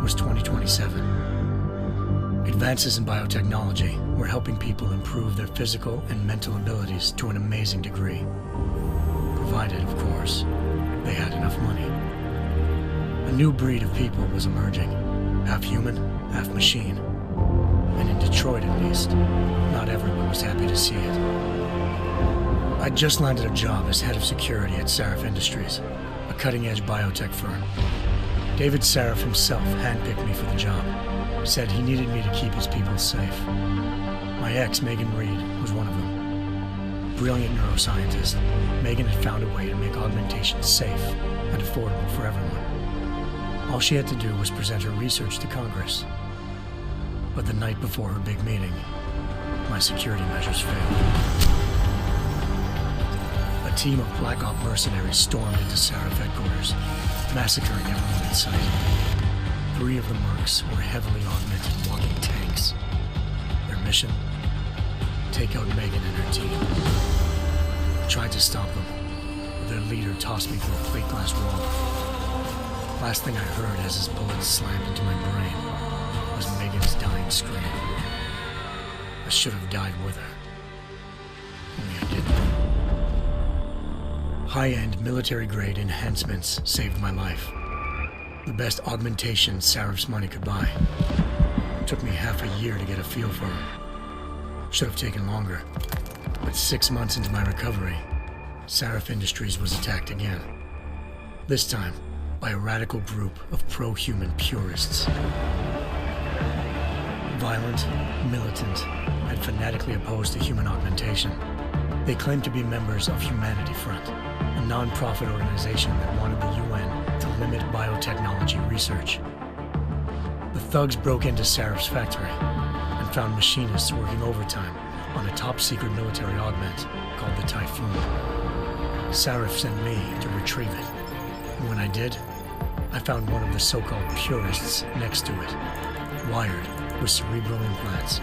was 2027. Advances in biotechnology were helping people improve their physical and mental abilities to an amazing degree. Provided, of course, they had enough money. A new breed of people was emerging, half human, half machine. And in Detroit, at least, not everyone was happy to see it. I'd just landed a job as head of security at Sarif Industries, a cutting-edge biotech firm. David Sarif himself handpicked me for the job, said he needed me to keep his people safe. My ex, Megan Reed, was one of them. Brilliant neuroscientist, Megan had found a way to make augmentation safe and affordable for everyone. All she had to do was present her research to Congress. But the night before her big meeting, my security measures failed. A team of Black Op mercenaries stormed into Sarif headquarters, massacring everyone in sight. 3 of the mercs were heavily augmented walking tanks. Their mission? Take out Megan and her team. I tried to stop them, but their leader tossed me through a plate glass wall. Last thing I heard as his bullets slammed into my brain was Megan's dying scream. I should have died with her. Only I didn't. High-end military-grade enhancements saved my life. The best augmentation Sarif's money could buy. It took me half a year to get a feel for her. Should have taken longer. But 6 months into my recovery, Sarif Industries was attacked again. This time, by a radical group of pro-human purists. Violent, militant, and fanatically opposed to human augmentation. They claimed to be members of Humanity Front, a non-profit organization that wanted the UN to limit biotechnology research. The thugs broke into Sarif's factory and found machinists working overtime on a top-secret military augment called the Typhoon. Sarif sent me to retrieve it, and when I did, I found one of the so-called purists next to it, wired with cerebral implants,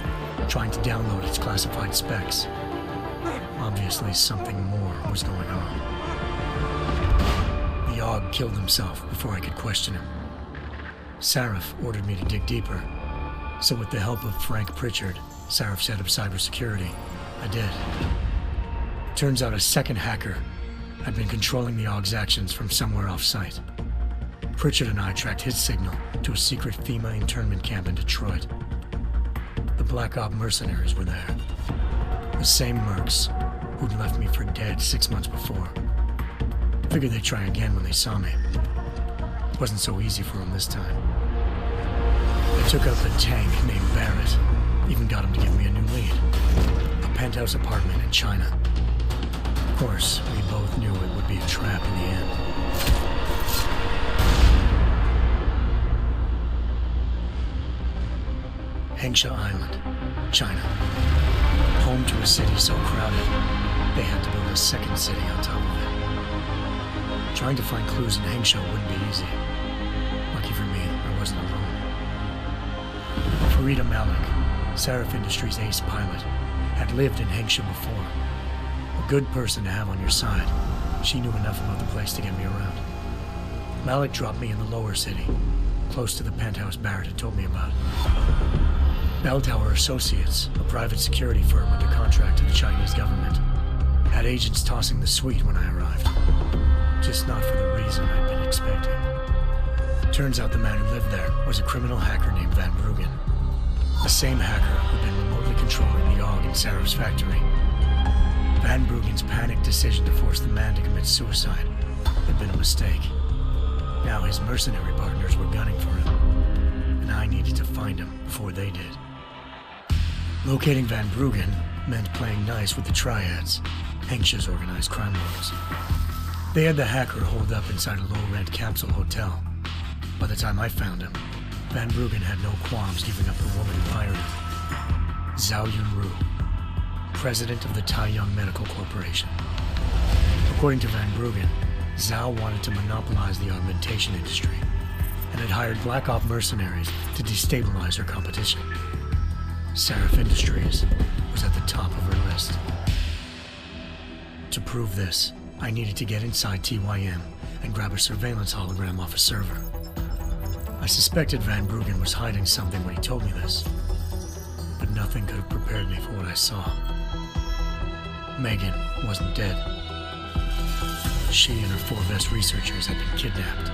trying to download its classified specs. Obviously, something more was going on. The AUG killed himself before I could question him. Sarif ordered me to dig deeper, so with the help of Frank Pritchard, Sarif's head of cybersecurity, I did. Turns out a second hacker had been controlling the AUG's actions from somewhere off-site. Pritchard and I tracked his signal to a secret FEMA internment camp in Detroit. The Black Op mercenaries were there. The same mercs who'd left me for dead 6 months before. Figured they'd try again when they saw me. It wasn't so easy for them this time. I took out the tank named Barrett, even got him to give me a new lead. A penthouse apartment in China. Of course, we both knew it would be a trap in the end. Hengsha Island, China. Home to a city so crowded, they had to build a second city on top of it. Trying to find clues in Hengsha wouldn't be easy. Lucky for me, I wasn't alone. Farida Malik, Sarif Industries' ace pilot, had lived in Hengsha before. A good person to have on your side. She knew enough about the place to get me around. Malik dropped me in the lower city, close to the penthouse Barrett had told me about. Bell Tower Associates, a private security firm under contract to the Chinese government, had agents tossing the suite when I arrived. Just not for the reason I'd been expecting. Turns out the man who lived there was a criminal hacker named Van Bruggen. The same hacker who'd been remotely controlling the AUG in Sarif's factory. Van Bruggen's panicked decision to force the man to commit suicide had been a mistake. Now his mercenary partners were gunning for him, and I needed to find him before they did. Locating Van Bruggen meant playing nice with the Triads, Hengsha's organized crime lords. They had the hacker holed up inside a low-rent capsule hotel. By the time I found him, Van Bruggen had no qualms giving up the woman who hired him. Zhao Yunru, president of the Taiyang Medical Corporation. According to Van Bruggen, Zhao wanted to monopolize the augmentation industry and had hired Black Op mercenaries to destabilize her competition. Sarif Industries was at the top of her list. To prove this, I needed to get inside TYM and grab a surveillance hologram off a server. I I suspected Van Bruggen was hiding something when he told me this, but nothing could have prepared me for what I saw. Megan wasn't dead. She and her 4 best researchers had been kidnapped,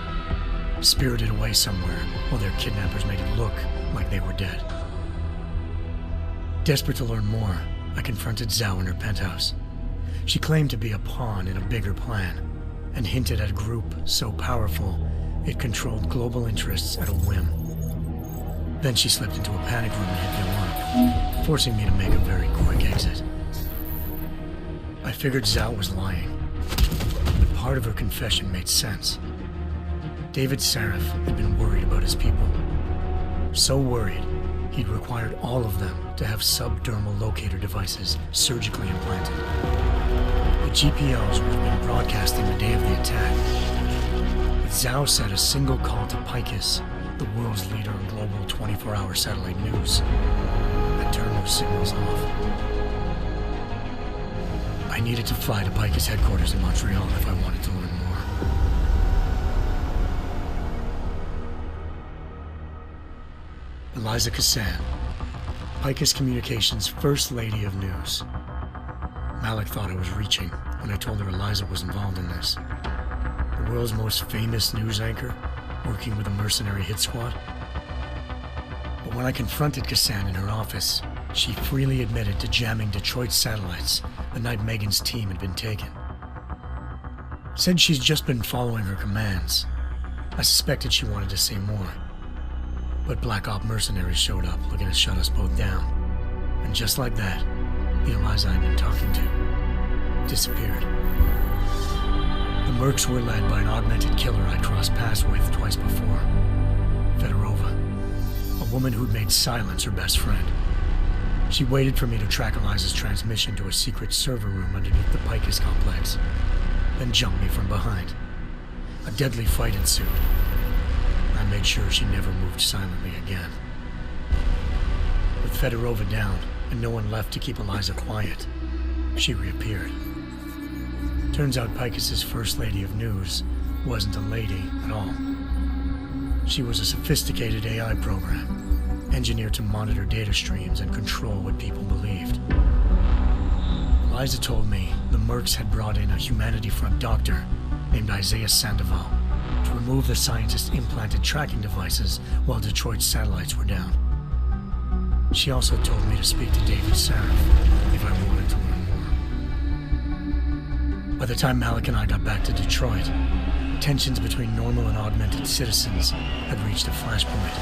spirited away somewhere while their kidnappers made it look like they were dead. Desperate to learn more, I confronted Zhao in her penthouse. She claimed to be a pawn in a bigger plan, and hinted at a group so powerful it controlled global interests at a whim. Then she slipped into a panic room and hit me alarm, forcing me to make a very quick exit. I figured Zhao was lying, but part of her confession made sense. David Sarif had been worried about his people. So worried, he'd required all of them to have subdermal locator devices surgically implanted. The GPLs would have been broadcasting the day of the attack. But Zhao said a single call to Picus, the world's leader in global 24-hour satellite news, had turned those signals off. I needed to fly to Picus headquarters in Montreal if I wanted to learn more. Eliza Cassan, Picus Communications' First Lady of News. Malik thought I was reaching when I told her Eliza was involved in this. The world's most famous news anchor, working with a mercenary hit squad. But when I confronted Cassan in her office, she freely admitted to jamming Detroit's satellites the night Megan's team had been taken. Said she's just been following her commands. I suspected she wanted to say more. But Black Op mercenaries showed up looking to shut us both down. And just like that, the Eliza I'd been talking to disappeared. The Mercs were led by an augmented killer I crossed paths with twice before, Fedorova, a woman who'd made silence her best friend. She waited for me to track Eliza's transmission to a secret server room underneath the Picus complex, then jumped me from behind. A deadly fight ensued. I made sure she never moved silently again. With Fedorova down, and no one left to keep Eliza quiet, she reappeared. Turns out Picus's First Lady of News wasn't a lady at all. She was a sophisticated AI program, engineered to monitor data streams and control what people believed. Eliza told me the Mercs had brought in a Humanity Front doctor named Isaiah Sandoval to remove the scientist's implanted tracking devices while Detroit's satellites were down. She also told me to speak to David Sarif if I wanted to learn more. By the time Malik and I got back to Detroit, tensions between normal and augmented citizens had reached a flashpoint.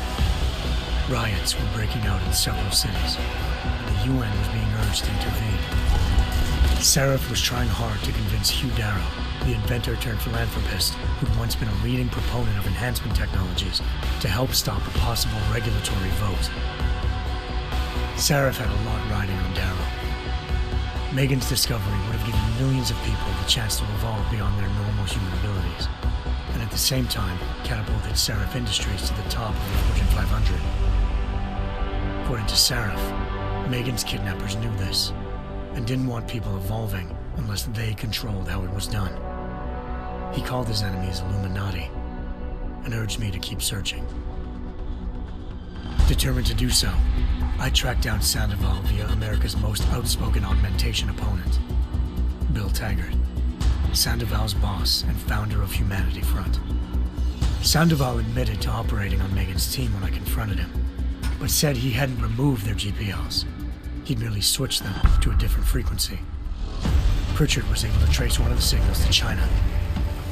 Riots were breaking out in several cities, and the UN was being urged to intervene. Sarif was trying hard to convince Hugh Darrow, the inventor-turned-philanthropist who'd once been a leading proponent of enhancement technologies, to help stop a possible regulatory vote. Sarif had a lot riding on Darrow. Megan's discovery would have given millions of people the chance to evolve beyond their normal human abilities, and at the same time catapulted Sarif Industries to the top of the Fortune 500. According to Sarif, Megan's kidnappers knew this, and didn't want people evolving unless they controlled how it was done. He called his enemies Illuminati, and urged me to keep searching. Determined to do so, I tracked down Sandoval via America's most outspoken augmentation opponent, Bill Taggart, Sandoval's boss and founder of Humanity Front. Sandoval admitted to operating on Megan's team when I confronted him, but said he hadn't removed their GPLs. He'd merely switched them to a different frequency. Pritchard was able to trace one of the signals to China.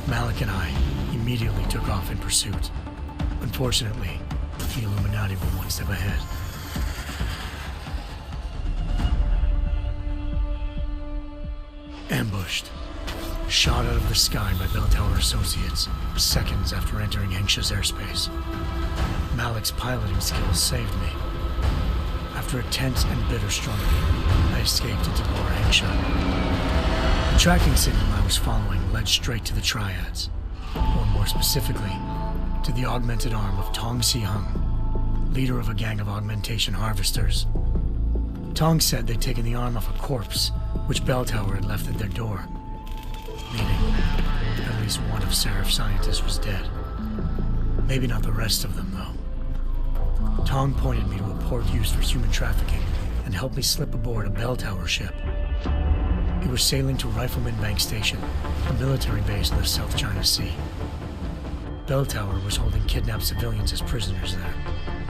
Malik and I immediately took off in pursuit. Unfortunately, the Illuminati were one step ahead. Ambushed. Shot out of the sky by Bell Tower Associates, seconds after entering Hengsha's airspace. Malik's piloting skills saved me. After a tense and bitter struggle, I escaped into Lower Hengsha. The tracking signal I was following led straight to the Triads, or more specifically, to the augmented arm of Tong Si-hung, leader of a gang of augmentation harvesters. Tong said they'd taken the arm off a corpse, which Bell Tower had left at their door, meaning at least one of Sarif's scientists was dead. Maybe not the rest of them, though. Tong pointed me to a port used for human trafficking and helped me slip aboard a bell tower ship. It was sailing to Rifleman Bank Station, a military base in the South China Sea. Bell Tower was holding kidnapped civilians as prisoners there,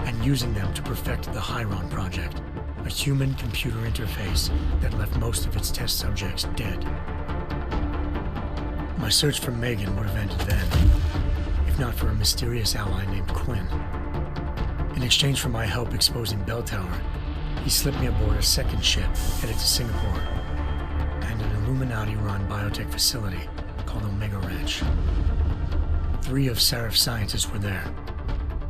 and using them to perfect the Chiron Project, a human-computer interface that left most of its test subjects dead. My search for Megan would have ended then, if not for a mysterious ally named Quinn. In exchange for my help exposing Bell Tower, he slipped me aboard a second ship headed to Singapore and an Illuminati-run biotech facility called Omega Ranch. 3 of Serif's scientists were there,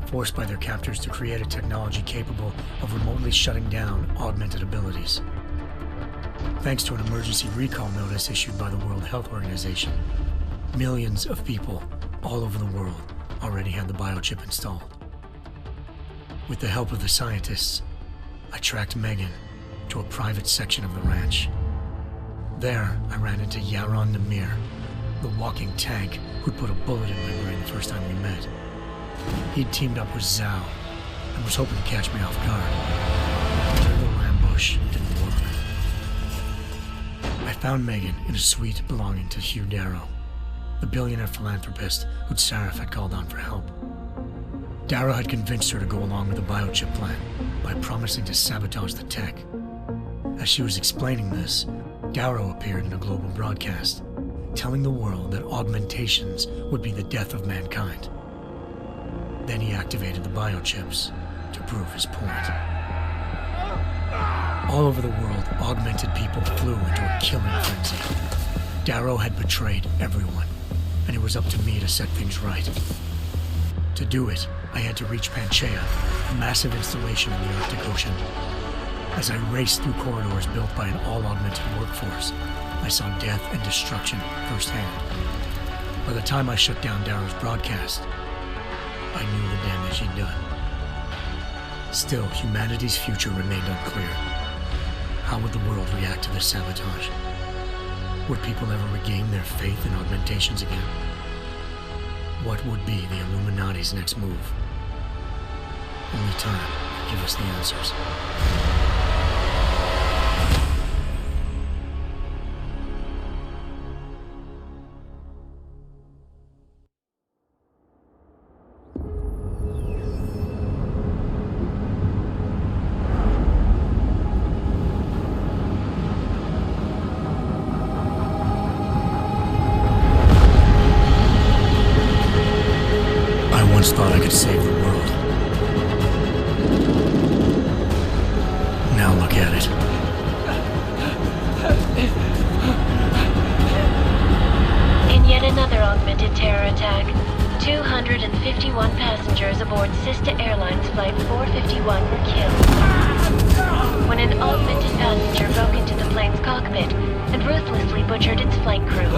forced by their captors to create a technology capable of remotely shutting down augmented abilities. Thanks to an emergency recall notice issued by the World Health Organization, millions of people all over the world already had the biochip installed. With the help of the scientists, I tracked Megan to a private section of the ranch. There, I ran into Yaron Namir, the walking tank who'd put a bullet in my brain the first time we met. He'd teamed up with Zhao and was hoping to catch me off guard. Their little ambush didn't work. I found Megan in a suite belonging to Hugh Darrow, the billionaire philanthropist who'd Sarif had called on for help. Darrow had convinced her to go along with the biochip plan by promising to sabotage the tech. As she was explaining this, Darrow appeared in a global broadcast, telling the world that augmentations would be the death of mankind. Then he activated the biochips to prove his point. All over the world, augmented people flew into a killing frenzy. Darrow had betrayed everyone, and it was up to me to set things right. To do it, I had to reach Panchaea, a massive installation in the Arctic Ocean. As I raced through corridors built by an all-augmented workforce, I saw death and destruction firsthand. By the time I shut down Darrow's broadcast, I knew the damage he'd done. Still, humanity's future remained unclear. How would the world react to this sabotage? Would people ever regain their faith in augmentations again? What would be the Illuminati's next move? Only time could give us the answers. I once thought I could save the world. Now look at it. In yet another augmented terror attack, 251 passengers aboard Sister Airlines Flight 451 were killed when an augmented passenger broke into the plane's cockpit and ruthlessly butchered its flight crew.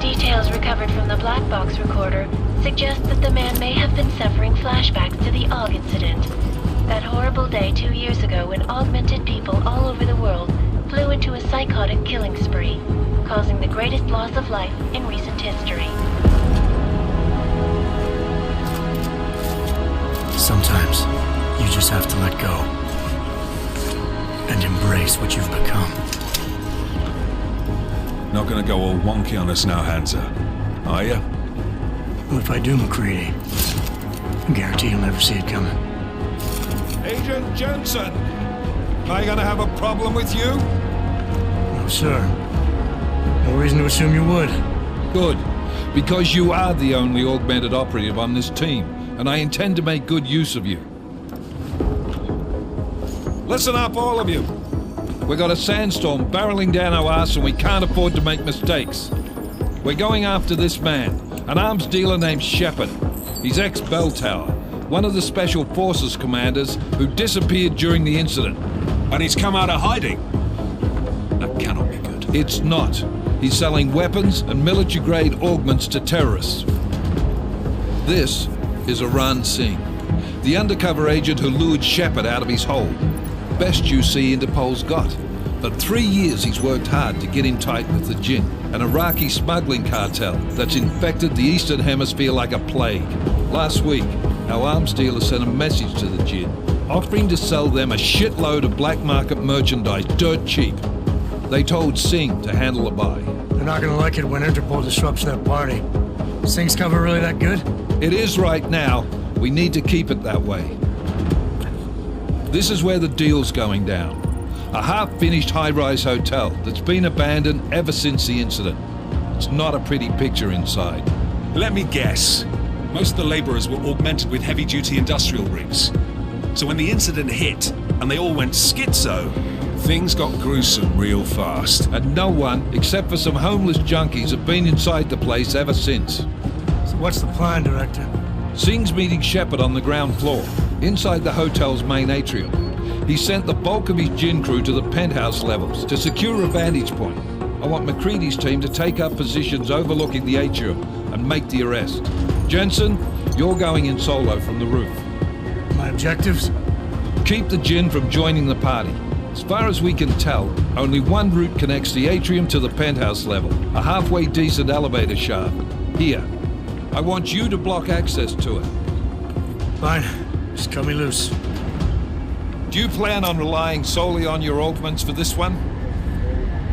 Details recovered from the black box recorder suggest that the man may have been suffering flashbacks to the Aug incident. That horrible day 2 years ago when augmented people all over the world flew into a psychotic killing spree, causing the greatest loss of life in recent history. Sometimes, you just have to let go and embrace what you've become. Not gonna go all wonky on us now, Hansa, are you? Well, if I do, McCready, I guarantee you'll never see it coming. Agent Jensen, am I gonna have a problem with you? No, sir. No reason to assume you would. Good, because you are the only augmented operative on this team, and I intend to make good use of you. Listen up, all of you. We got a sandstorm barreling down our arse and we can't afford to make mistakes. We're going after this man, an arms dealer named Shepard. He's ex-Bell Tower, one of the Special Forces commanders who disappeared during the incident. And he's come out of hiding? That cannot be good. It's not. He's selling weapons and military-grade augments to terrorists. This is Aran Singh, the undercover agent who lured Shepard out of his hole. Best you see Interpol's got. For 3 years he's worked hard to get in tight with the Jinn, an Iraqi smuggling cartel that's infected the Eastern Hemisphere like a plague. Last week, our arms dealer sent a message to the Jinn, offering to sell them a shitload of black market merchandise dirt cheap. They told Singh to handle a buy. They're not gonna like it when Interpol disrupts their party. Singh's cover really that good? It is right now. We need to keep it that way. This is where the deal's going down. A half-finished high-rise hotel that's been abandoned ever since the incident. It's not a pretty picture inside. Let me guess. Most of the laborers were augmented with heavy-duty industrial rigs. So when the incident hit, and they all went schizo, things got gruesome real fast. And no one, except for some homeless junkies, have been inside the place ever since. So what's the plan, Director? Singh's meeting Shepard on the ground floor, inside the hotel's main atrium. He sent the bulk of his Jinn crew to the penthouse levels to secure a vantage point. I want McCready's team to take up positions overlooking the atrium and make the arrest. Jensen, you're going in solo from the roof. My objectives? Keep the Jinn from joining the party. As far as we can tell, only one route connects the atrium to the penthouse level, a halfway decent elevator shaft. Here. I want you to block access to it. Fine. Just cut me loose. Do you plan on relying solely on your augments for this one?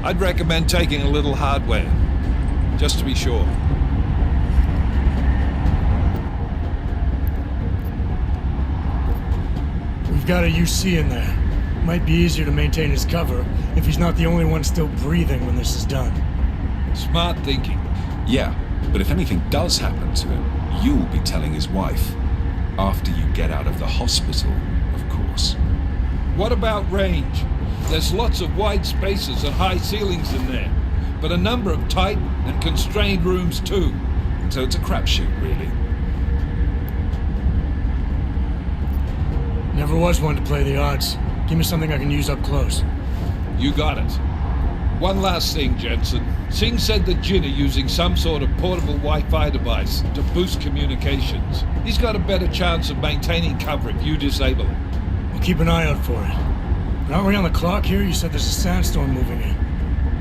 I'd recommend taking a little hardware, just to be sure. We've got a UC in there. Might be easier to maintain his cover if he's not the only one still breathing when this is done. Smart thinking. Yeah, but if anything does happen to him, you'll be telling his wife. After you get out of the hospital, of course. What about range? There's lots of wide spaces and high ceilings in there, but a number of tight and constrained rooms too. So it's a crapshoot, really. Never was one to play the odds. Give me something I can use up close. You got it. One last thing, Jensen. Singh said the Jinn are using some sort of portable Wi-Fi device to boost communications. He's got a better chance of maintaining cover if you disable it. We'll keep an eye out for it. But aren't we on the clock here? You said there's a sandstorm moving in.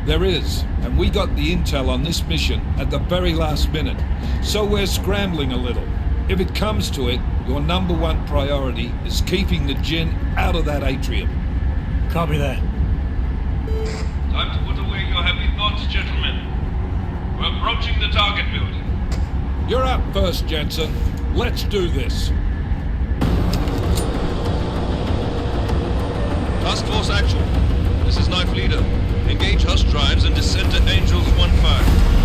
There is, and we got the intel on this mission at the very last minute, so we're scrambling a little. If it comes to it, your number one priority is keeping the Jinn out of that atrium. Copy that. Time to put away your heavy thoughts, gentlemen. We're approaching the target building. You're up first, Jensen. Let's do this. Task Force Actual. This is Knife Leader. Engage Hush drives and descend to Angels 1-5.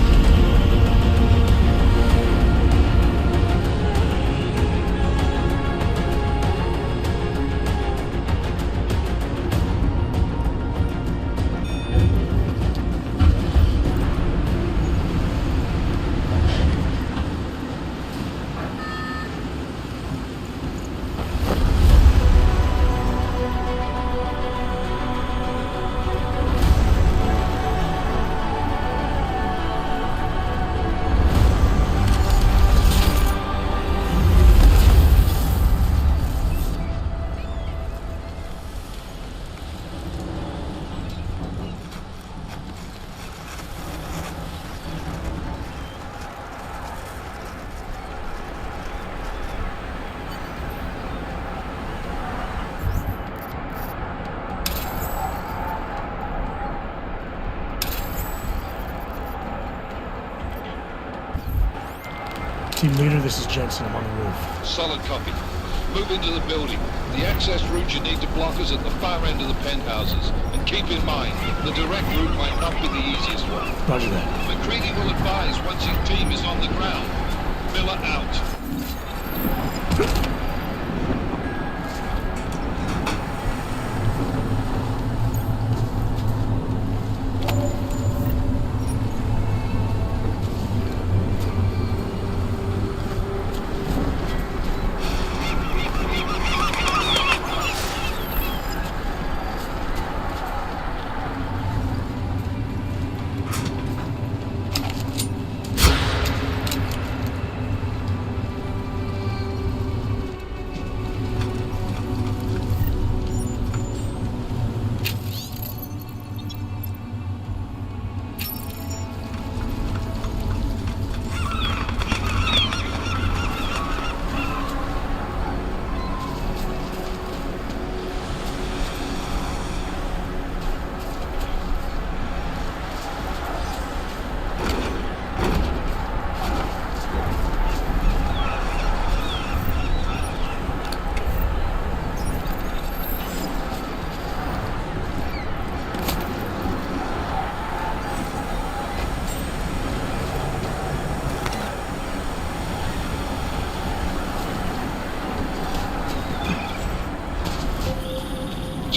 Team leader, this is Jensen. I'm on the roof. Solid copy. Move into the building. The access route you need to block is at the far end of the penthouses. And keep in mind, the direct route might not be the easiest one. Roger that. McCready will advise once his team is on the ground. Miller out.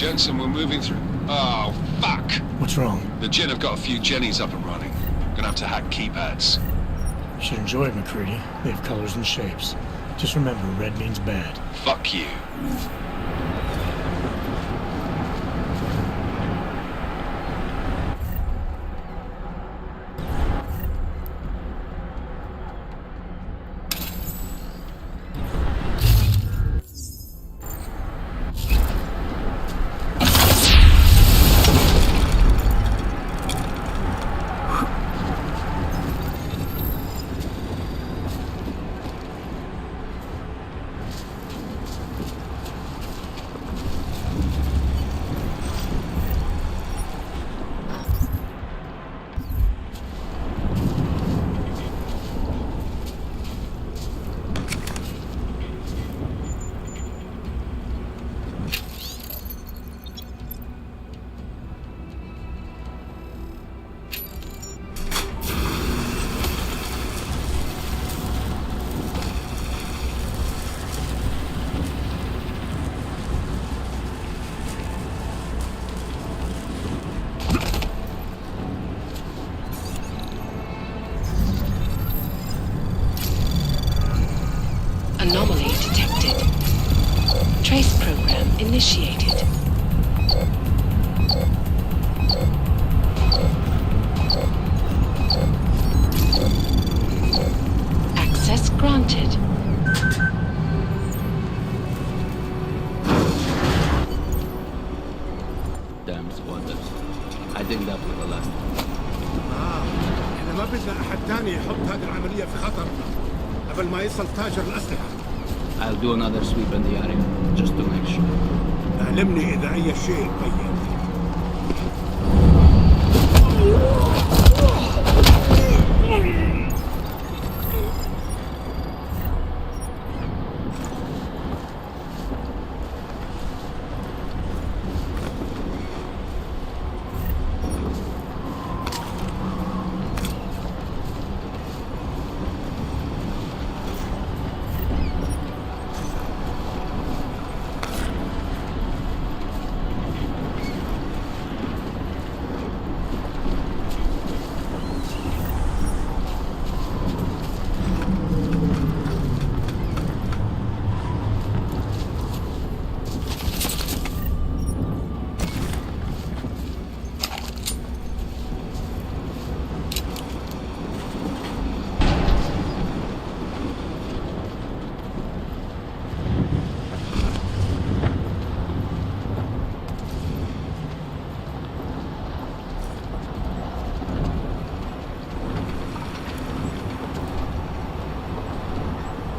Jensen, we're moving through... Oh, fuck! What's wrong? The Jinn have got a few Jennies up and running. Gonna have to hack keypads. You should enjoy it, McCready. They have colors and shapes. Just remember, red means bad. Fuck you. Anomaly detected. Trace program initiated. Access granted. Damn squatters. I think that was the last one. احنا ما بدنا احد تاني يحط هذه العملية في خطر قبل ما يصل تاجر الأسلحة. I'll do another sweep in the area, just to make sure. علمني إذا أي شيء بين.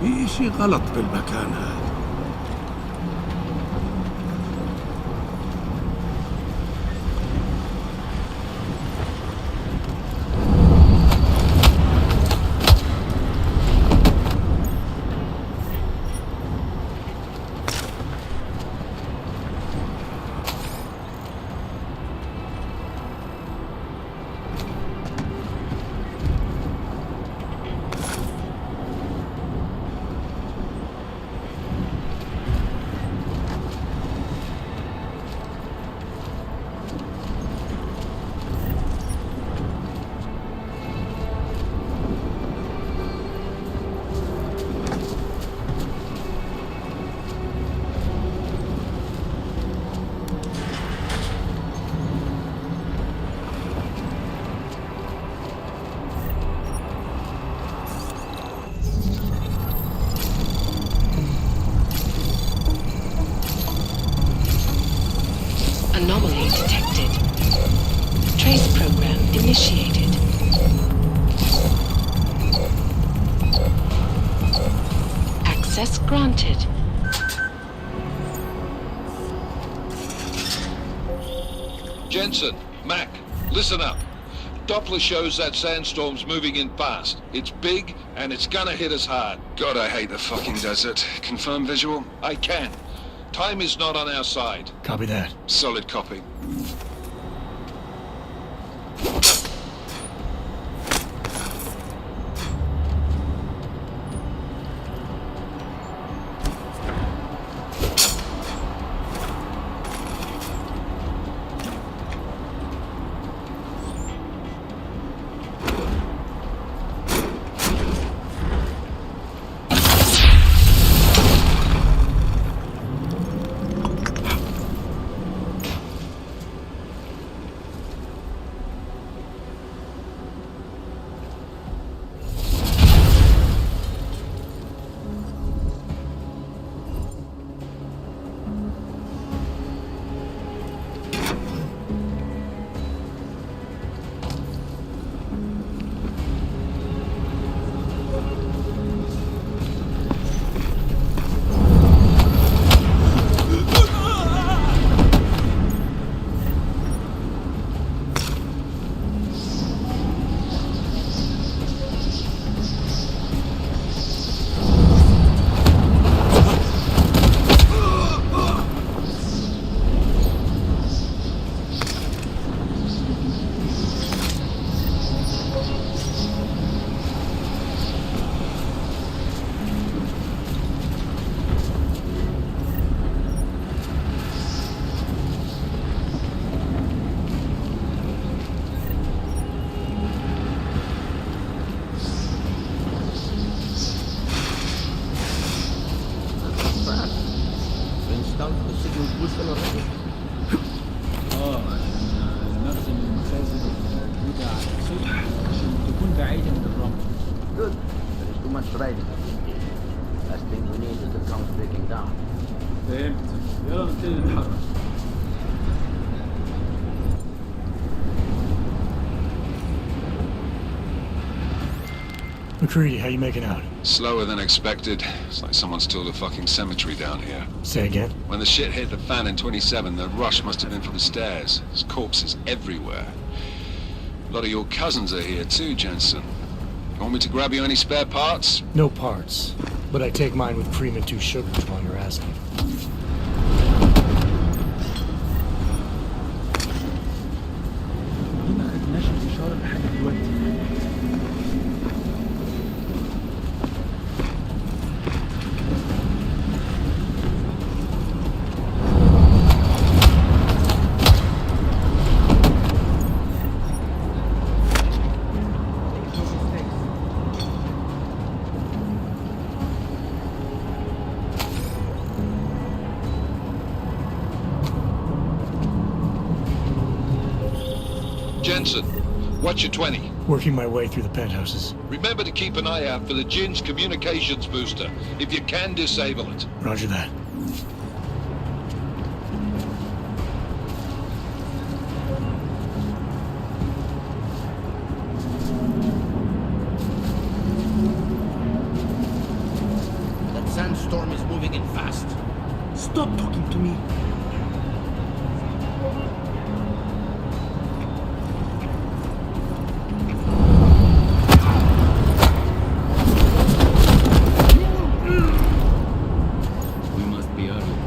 في شيء غلط بالمكان هذا. Anomaly detected. Trace program initiated. Access granted. Jensen, Mac, listen up. Doppler shows that sandstorm's moving in fast. It's big, and it's gonna hit us hard. God, I hate the fucking desert. Confirm visual? I can. Time is not on our side. Copy that. Solid copy. Good. There is too much riding. Last thing we need is the trunk breaking down. فهمت. يلا نبتدي نتحرك. McCready, how you making out? Slower than expected. It's like someone's tilled a fucking cemetery down here. Say again? When the shit hit the fan in 27, the rush must have been from the stairs. There's corpses everywhere. A lot of your cousins are here too, Jensen. You want me to grab you any spare parts? No parts. But I take mine with cream and 2 sugars while you're asking. ما خدناش الإشارة لحد دلوقتي. Jensen, what's your 20? Working my way through the penthouses. Remember to keep an eye out for the Jinn's communications booster. If you can, disable it. Roger that. That sandstorm is moving in fast. Stop talking to me. We must be early.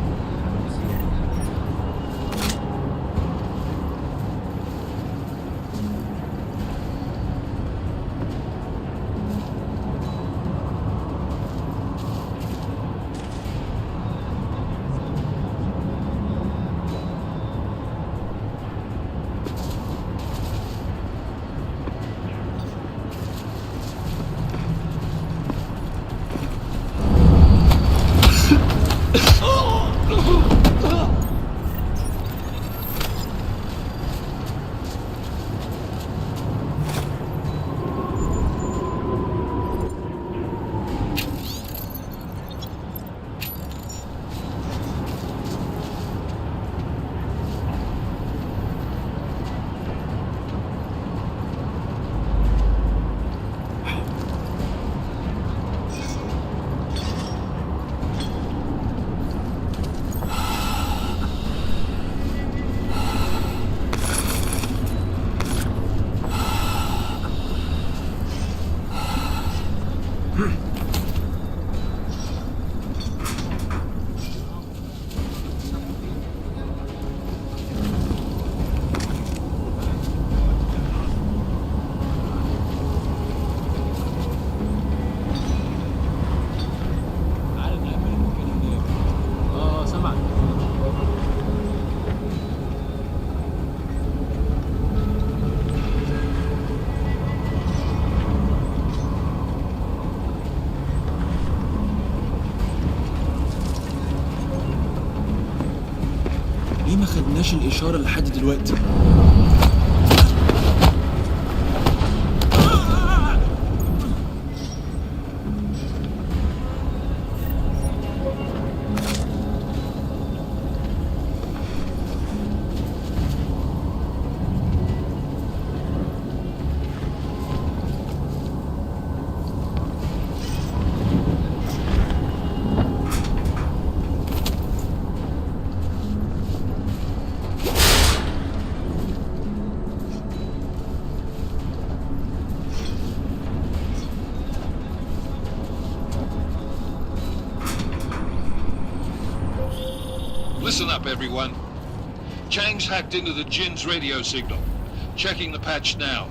سمعت. ليه ما خدناش الإشارة لحد دلوقتي؟ Listen up, everyone. Chang's hacked into the Jinn's radio signal. Checking the patch now.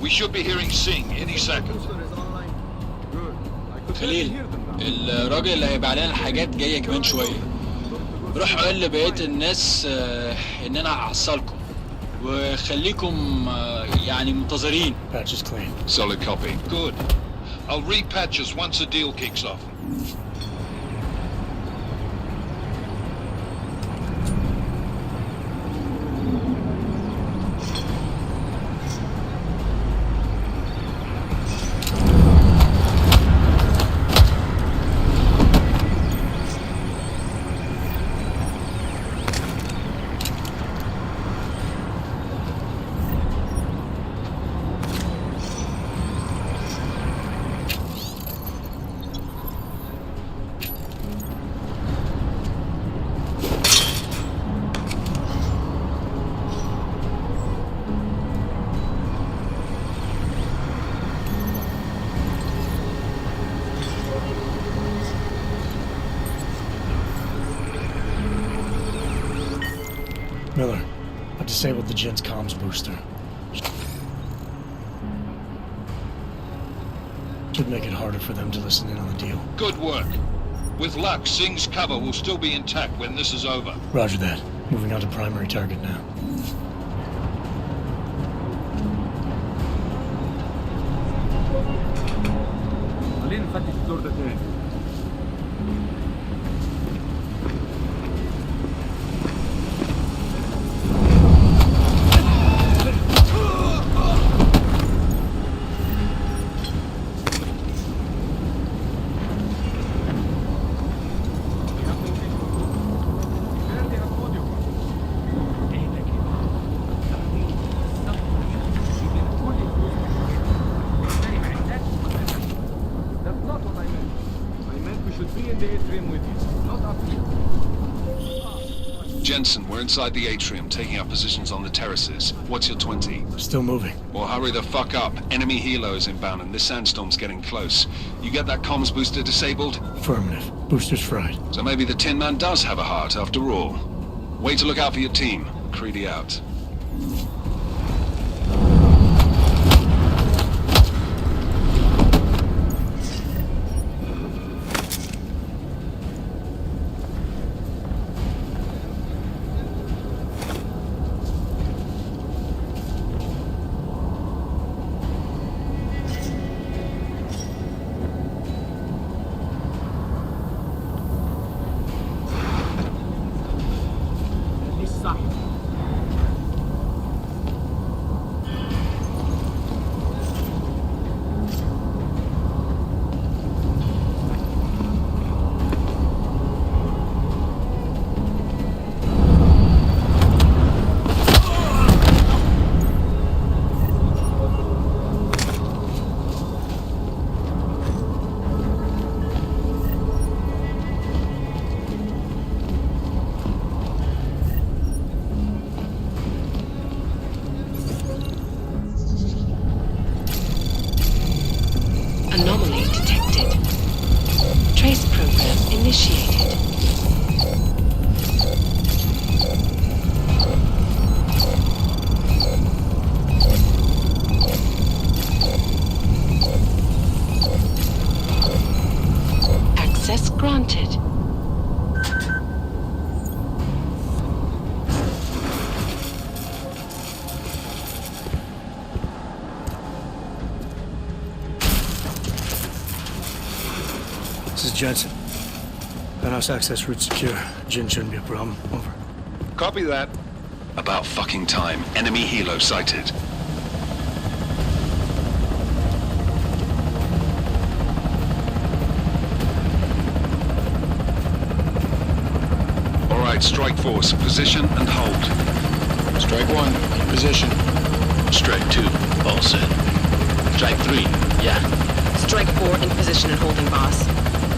We should be hearing Singh any second. خليل، الراجل اللي هيبقى علينا الحاجات جاية كمان شوية. روح قول لبقية الناس إن أنا هحصلكم وخليكم يعني منتظرين. Patch is clean. Solid copy. Good. I'll repatch us once the deal kicks off. disabled the Jin's comms booster. Should make it harder for them to listen in on the deal. Good work. With luck, Singh's cover will still be intact when this is over. Roger that. Moving on to primary target now. خلينا نفتش الدور ده تاني. Jensen, we're inside the atrium, taking up positions on the terraces. What's your 20? Still moving. Well, hurry the fuck up. Enemy helo is inbound and this sandstorm's getting close. You get that comms booster disabled? Affirmative. Booster's fried. So maybe the Tin Man does have a heart after all. Way to look out for your team. Creedy out. Anomaly detected. Trace program initiated. Access granted. This is Jensen. Penthouse access route secure. Jin shouldn't be a problem. Over. Copy that. About fucking time. Enemy helo sighted. All right, Strike Force. Position and hold. Strike 1, in position. Strike 2, all set. Strike 3, yeah. Strike 4 in position and holding, boss.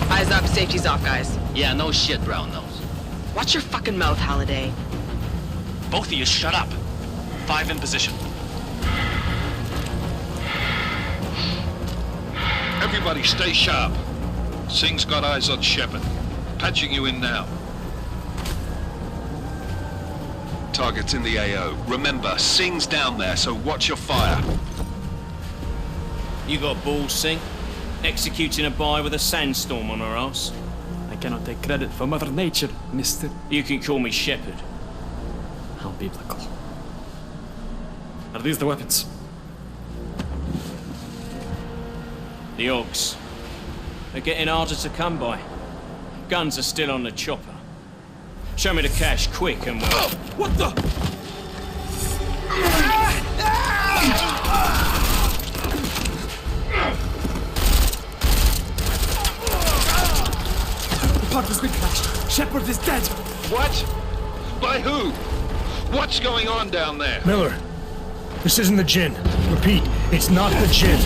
Eyes up, safety's off, guys. Yeah, no shit, brown nose. Watch your fucking mouth, Halliday. Both of you shut up. 5 in position. Everybody stay sharp. Singh's got eyes on Shepard. Patching you in now. Target's in the AO. Remember, Singh's down there, so watch your fire. You got balls, Singh? Executing a buy with a sandstorm on our ass? I cannot take credit for Mother Nature, mister. You can call me Shepard. How biblical. Are these the weapons? The Augs. They're getting harder to come by. Guns are still on the chopper. Show me the cash, quick, and we'll... Oh, what the? The part has been crashed. Shepard is dead. What? By who? What's going on down there? Miller, this isn't the Jinn. Repeat, it's not the Jinn.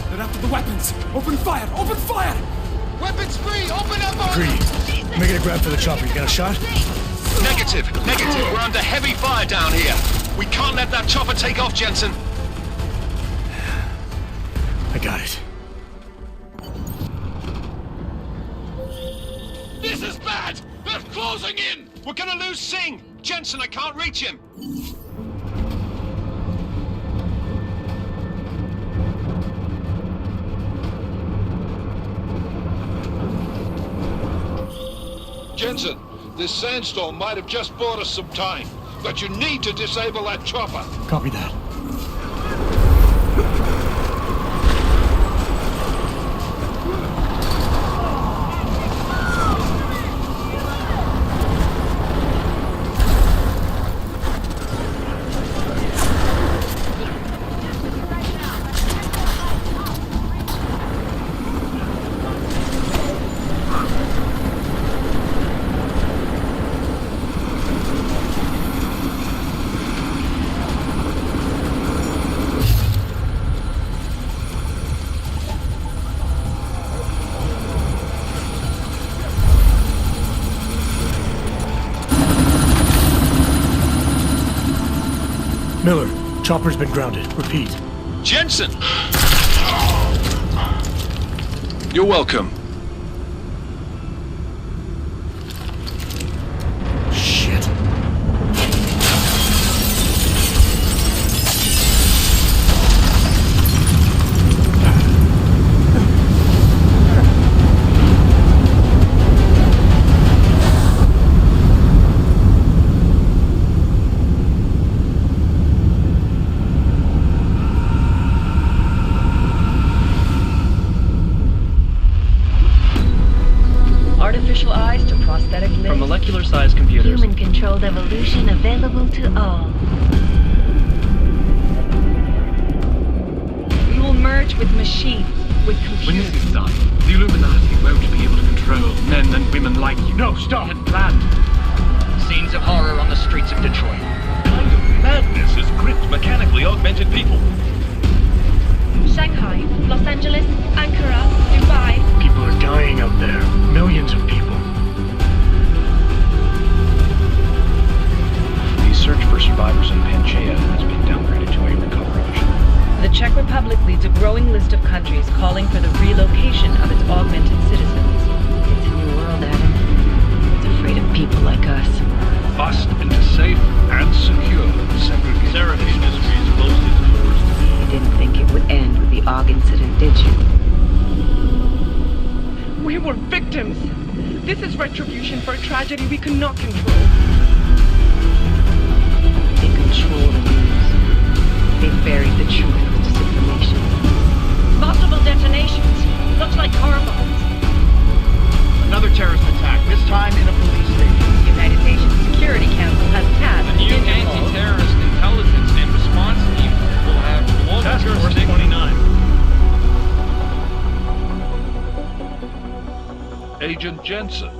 They're after the weapons. Open fire! Open fire! Weapons free! Open up! Greedy, making a grab for the chopper. You got a shot? Negative. We're under heavy fire down here. We can't let that chopper take off, Jensen. I got it. This is bad! The They're closing in! We're gonna lose Singh! Jensen, I can't reach him! Jensen, this sandstorm might have just bought us some time, but you need to disable that chopper. Copy that. Miller, chopper's been grounded. Repeat. Jensen! You're welcome. Shit. Artificial eyes to prosthetic limbs. From molecular-sized computers. Human-controlled evolution available to all. We will merge with machines, with computers. When this is done, the Illuminati won't be able to control men and women like you. No, stop! Had planned. Scenes of horror on the streets of Detroit. Kind of madness is gripped mechanically augmented people. Shanghai, Los Angeles, Ankara, Dubai. People are dying out there. Millions of people. The search for survivors in Pangaea has been downgraded to a recovery mission. The Czech Republic leads a growing list of countries calling for the relocation of its augmented citizens. It's a new world, Adam. It's afraid of people like us. Bust into safe and secure segregation. Ceann Industries closed its doors today. You didn't think it would end with the AUG incident, did you? We were victims. This is retribution for a tragedy we could not control. They control the news. They buried the truth with disinformation. Multiple detonations. Looks like car bombs. Another terrorist attack, this time in a police station. The United Nations Security Council has passed The new anti-terrorist intelligence and response team will have global Task Force jurisdiction. 29. Agent Jensen.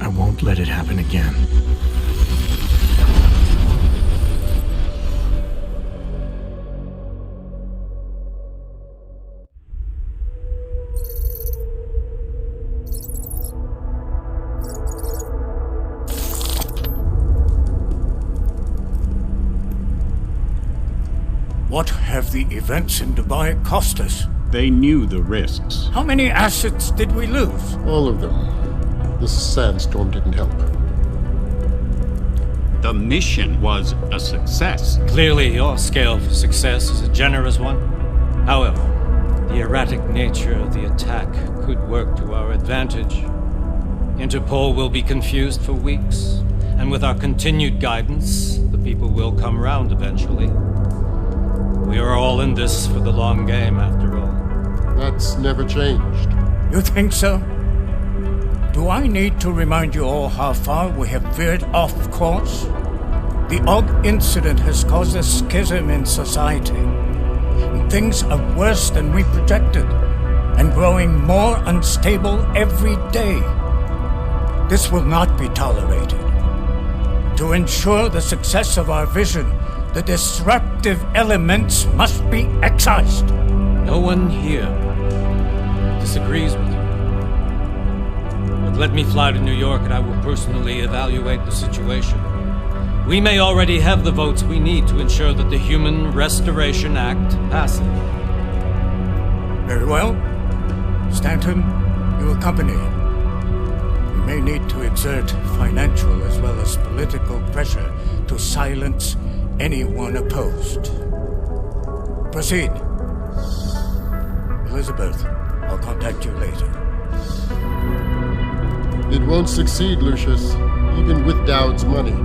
I won't let it happen again. What have the events in Dubai cost us? They knew the risks. How many assets did we lose? All of them. This sandstorm didn't help. The mission was a success. Clearly, your scale for success is a generous one. However, the erratic nature of the attack could work to our advantage. Interpol will be confused for weeks, and with our continued guidance, the people will come round eventually. We are all in this for the long game, after all. That's never changed. You think so? Do I need to remind you all how far we have veered off course? The AUG incident has caused a schism in society. And things are worse than we projected, and growing more unstable every day. This will not be tolerated. To ensure the success of our vision, the disruptive elements must be excised. No one here disagrees with you. But let me fly to New York and I will personally evaluate the situation. We may already have the votes we need to ensure that the Human Restoration Act passes. Very well. Stanton, you accompany him. may need to exert financial as well as political pressure to silence anyone opposed. Proceed. Elizabeth, I'll contact you later. It won't succeed, Lucius, even with Dowd's money.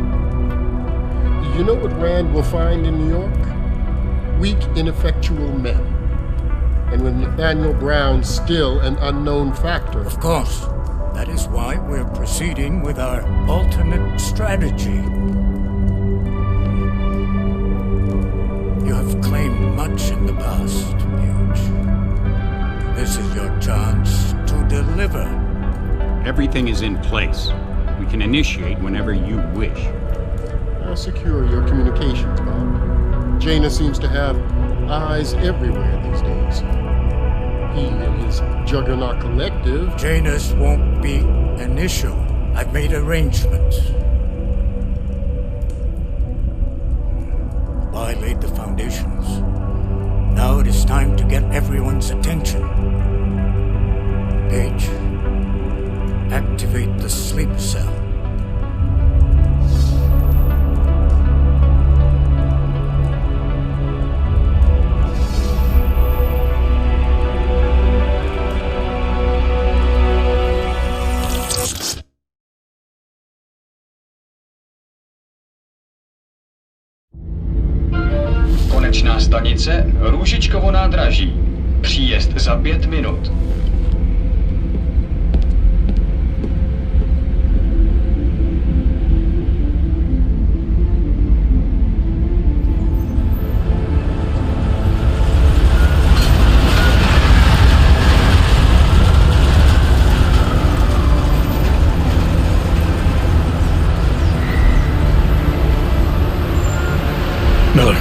You know what Rand will find in New York? Weak, ineffectual men. And with Nathaniel Brown still an unknown factor. Of course. That is why we're proceeding with our alternate strategy. You have claimed much in the past, Paige. This is your chance to deliver. Everything is in place. We can initiate whenever you wish. How secure are your communications, Bob? Jaina seems to have eyes everywhere these days. He and his Juggernaut Collective... Janus won't be an issue. I've made arrangements. I laid the foundations. Now it is time to get everyone's attention. Paige, activate the sleep cell. Konečná stanice Růžičkovo nádraží. Příjezd za 5 minut. Miller,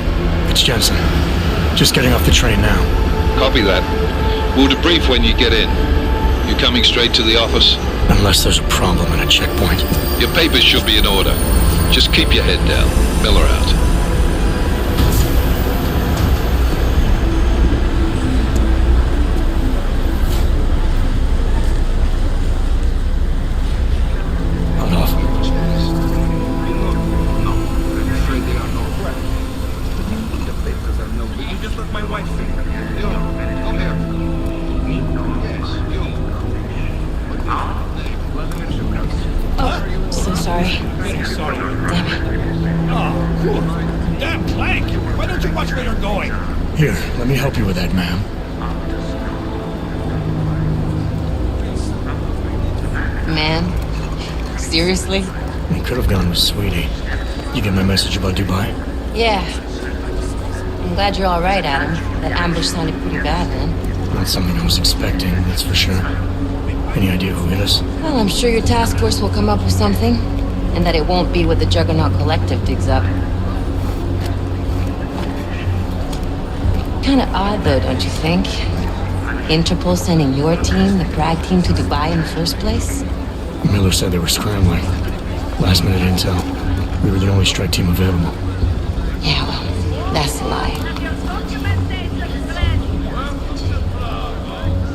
it's Jensen. Just getting off the train now. Copy that. We'll debrief when you get in. You coming straight to the office? Unless there's a problem at a checkpoint. Your papers should be in order. Just keep your head down. Miller out. Here, let me help you with that, ma'am. Man? Seriously? We could have gone with Sweetie. You get my message about Dubai? Yeah. I'm glad you're all right, Adam. That ambush sounded pretty bad, man. Not something I was expecting, that's for sure. Any idea who hit us? Well, I'm sure your task force will come up with something. And that it won't be what the Juggernaut Collective digs up. Kinda odd, though, don't you think? Interpol sending your team, the Prague team, to Dubai in the first place? Miller said they were scrambling. Last minute intel. We were the only strike team available. Yeah, well, that's a lie.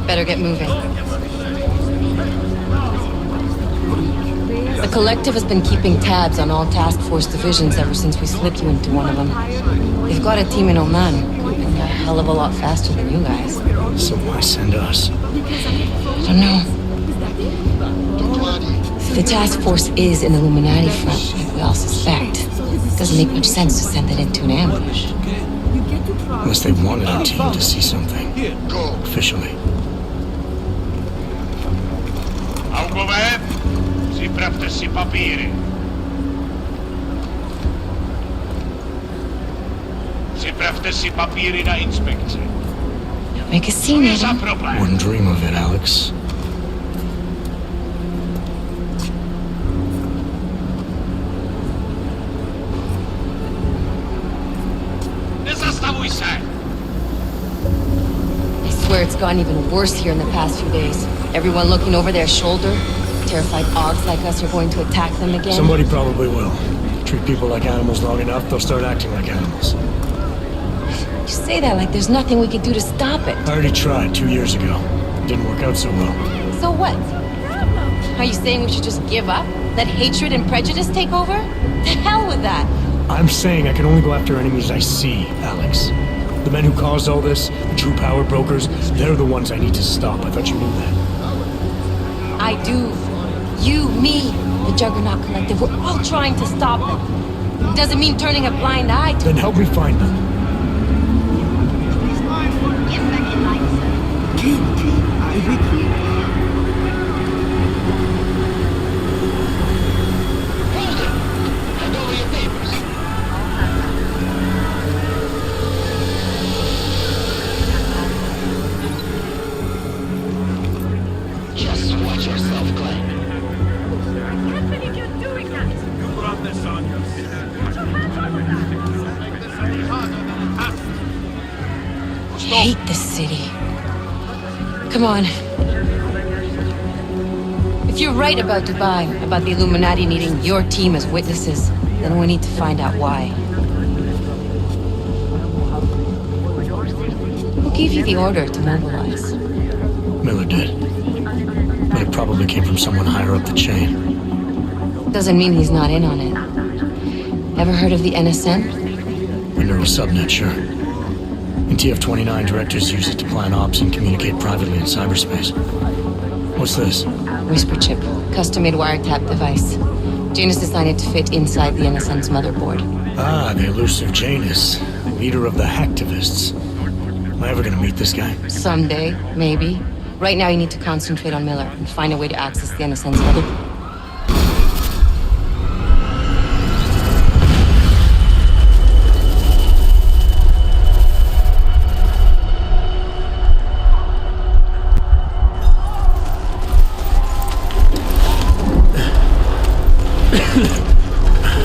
Better get moving. The Collective has been keeping tabs on all task force divisions ever since we slipped you into one of them. They've got a team in Oman. A hell of a lot faster than you guys. So why send us? I don't know. If the task force is an Illuminati front, like we all suspect, it doesn't make much sense to send it into an ambush. Unless they wanted our team to see something. Officially. Augové, připravte si papíry. Připravte si papíry na inspekci. Make a scene, Adam. Wouldn't dream of it, Alex. Nezastavuj se! I swear it's gotten even worse here in the past few days. Everyone looking over their shoulder. Terrified Augs like us are going to attack them again. Somebody probably will. Treat people like animals long enough, they'll start acting like animals. You say that like there's nothing we could do to stop it. I already tried 2 years ago. It didn't work out so well. So what? Are you saying we should just give up? Let hatred and prejudice take over? The hell with that! I'm saying I can only go after enemies I see, Alex. The men who caused all this, the true power brokers, they're the ones I need to stop. I thought you knew that. I do. You, me, the Juggernaut Collective, we're all trying to stop them. It doesn't mean turning a blind eye to... Then help me find them. Just watch yourself, Glenn. I can't believe you're doing that! You brought this on yourself. Put your hands over that! I hate this city. Come on. If you're right about Dubai, about the Illuminati needing your team as witnesses, then we need to find out why. Who gave you the order to mobilize? Miller did. But it probably came from someone higher up the chain. Doesn't mean he's not in on it. Ever heard of the NSN? A neural subnet, sure. In TF-29, directors use it to plan ops and communicate privately in cyberspace. What's this? Whisper chip. Custom-made wiretap device. Janus designed it to fit inside the NSN's motherboard. Ah, the elusive Janus. Leader of the hacktivists. Am I ever gonna meet this guy? Someday, maybe. Right now you need to concentrate on Miller and find a way to access the NSN's motherboard.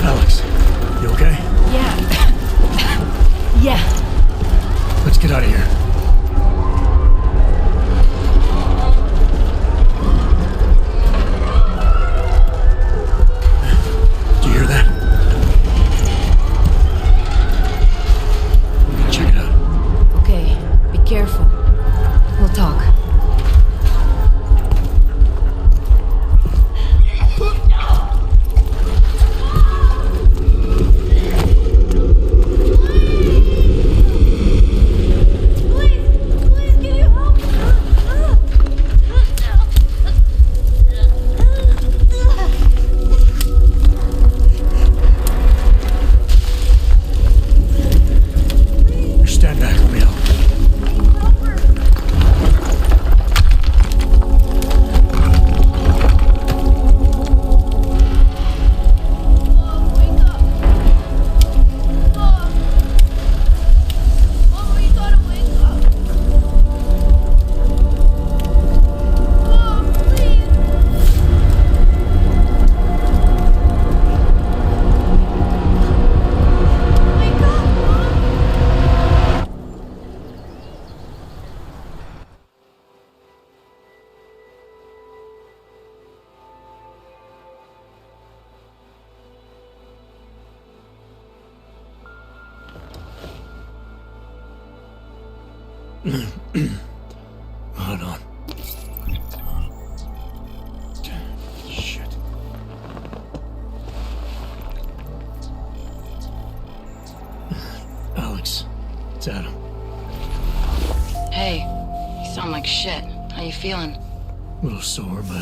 Alex, you okay? Yeah. Yeah. Let's get out of here. Do you hear that? Check it out. Okay, be careful. We'll talk. Stand back, let me help. Hold on. Shit. Alex, it's Adam. Hey, you sound like shit. How you feeling? A little sore, but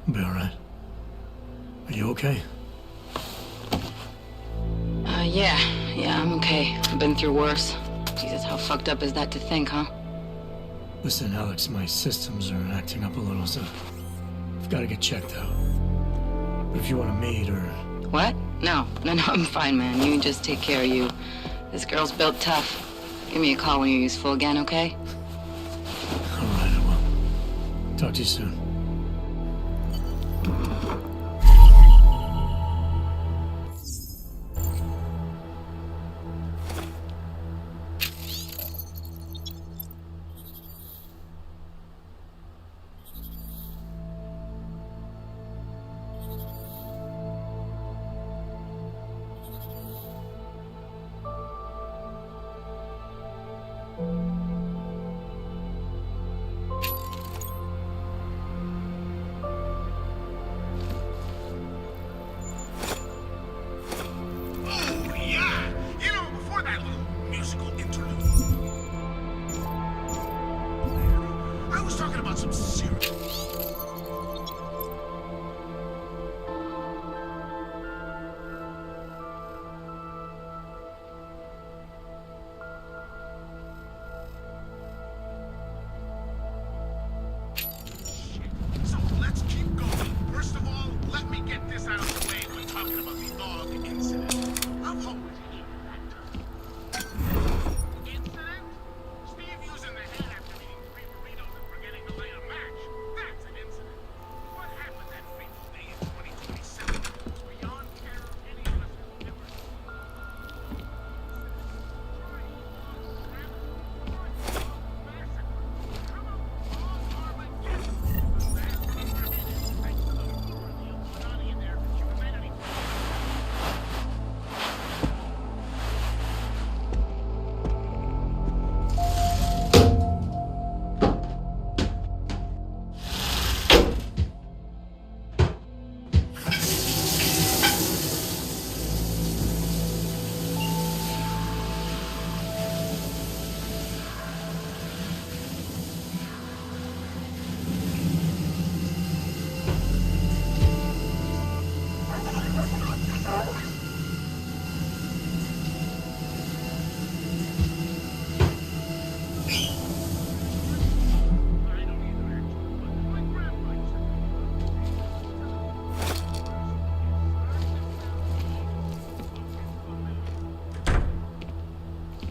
I'll be alright. Are you okay? Yeah, I'm okay. I've been through worse. Jesus, how fucked up is that to think, huh? Listen, Alex, my systems are acting up a little, so I've got to get checked out. But if you want to meet or... What? No, I'm fine, man. You just take care of you. This girl's built tough. Give me a call when you're useful again, okay? Alright, I will. Talk to you soon.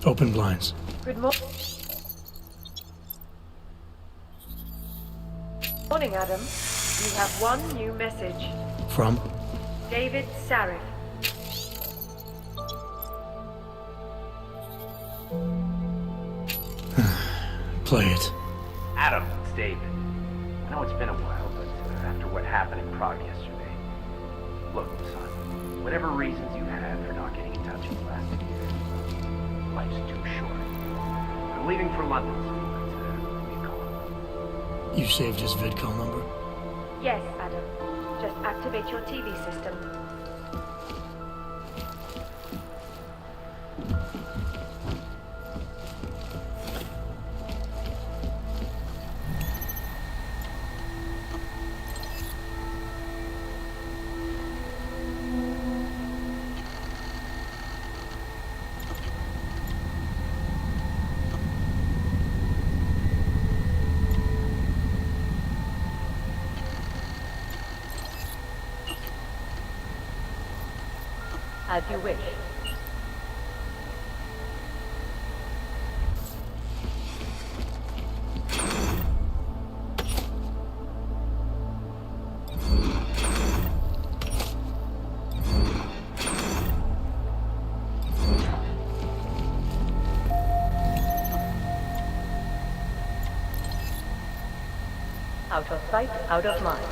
Open blinds. Good morning, Adam. You have one new message. From? David Sarif. Play it. Adam, it's David. I know it's been a while, but after what happened in Prague yesterday, look, son, whatever reasons you had for not getting in touch in the last 2 years, life's too short. I'm leaving for London soon, but we call. You saved his vidcall number? Yes, Adam. Just activate your TV system. As you wish. Out of sight, out of mind.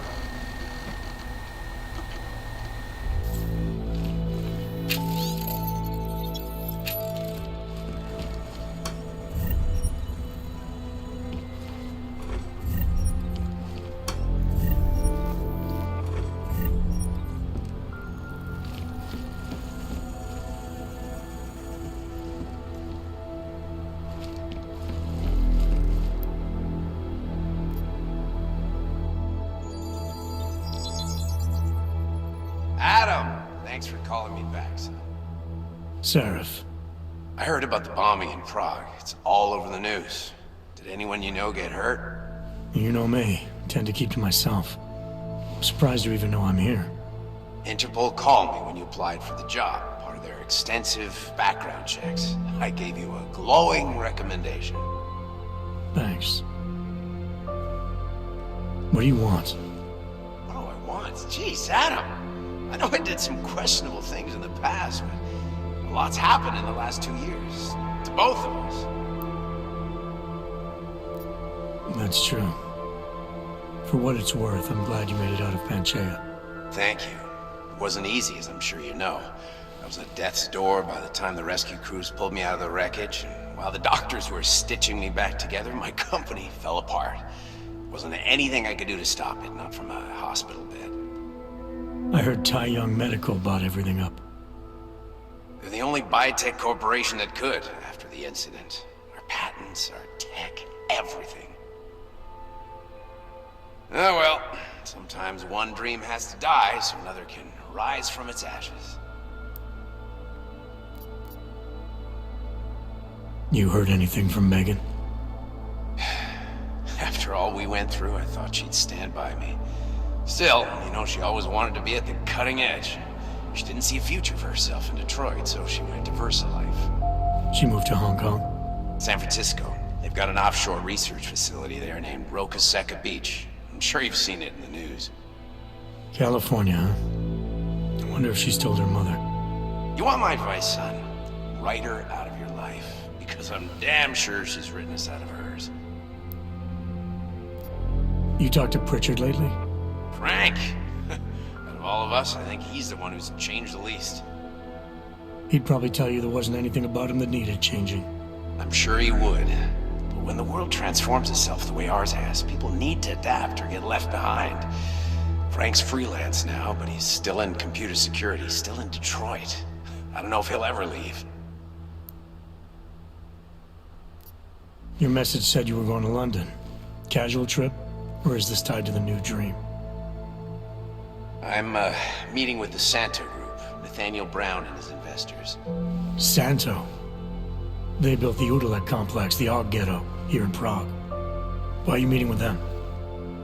Adam! Thanks for calling me back, son. Sarif. I heard about the bombing in Prague. It's all over the news. Did anyone you know get hurt? You know me. I tend to keep to myself. I'm surprised you even know I'm here. Interpol called me when you applied for the job, part of their extensive background checks. I gave you a glowing recommendation. Thanks. What do you want? What do I want? Jeez, Adam! I know I did some questionable things in the past, but a lot's happened in the last 2 years. To both of us. That's true. For what it's worth, I'm glad you made it out of Panchaea. Thank you. It wasn't easy, as I'm sure you know. I was at death's door by the time the rescue crews pulled me out of the wreckage, and while the doctors were stitching me back together, my company fell apart. Wasn't anything I could do to stop it, not from a hospital bed. I heard Tai Young Medical bought everything up. They're the only biotech corporation that could, after the incident. Our patents, our tech, everything. Oh well, sometimes one dream has to die so another can rise from its ashes. You heard anything from Megan? After all we went through, I thought she'd stand by me. Still, you know, she always wanted to be at the cutting edge. She didn't see a future for herself in Detroit, so she went to VersaLife. She moved to Hong Kong? San Francisco. They've got an offshore research facility there named Rokaseca Beach. I'm sure you've seen it in the news. California, huh? I wonder if she's told her mother. You want my advice, son? Write her out of your life. Because I'm damn sure she's written us out of hers. You talked to Pritchard lately? Frank! Out of all of us, I think he's the one who's changed the least. He'd probably tell you there wasn't anything about him that needed changing. I'm sure he would. But when the world transforms itself the way ours has, people need to adapt or get left behind. Frank's freelance now, but he's still in computer security, still in Detroit. I don't know if he'll ever leave. Your message said you were going to London. Casual trip? Or is this tied to the new dream? I'm, meeting with the Santo Group, Nathaniel Brown and his investors. Santo? They built the Udalek complex, the Og Ghetto, here in Prague. Why are you meeting with them?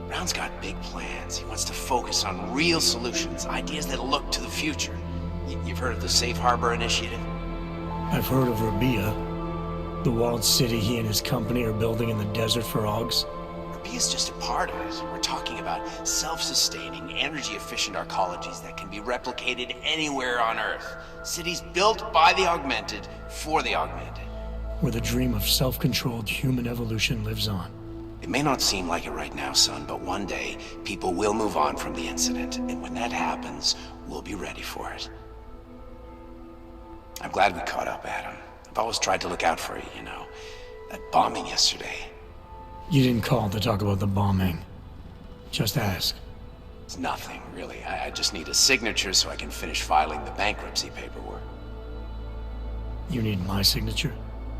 Brown's got big plans. He wants to focus on real solutions, ideas that look to the future. You've heard of the Safe Harbor Initiative? I've heard of Rabia. The walled city he and his company are building in the desert for Augs? B is just a part of it. We're talking about self-sustaining, energy-efficient arcologies that can be replicated anywhere on Earth. Cities built by the augmented, for the augmented. Where the dream of self-controlled human evolution lives on. It may not seem like it right now, son, but one day, people will move on from the incident, and when that happens, we'll be ready for it. I'm glad we caught up, Adam. I've always tried to look out for you, you know. That bombing yesterday. You didn't call to talk about the bombing. Just ask. It's nothing, really. I just need a signature so I can finish filing the bankruptcy paperwork. You need my signature?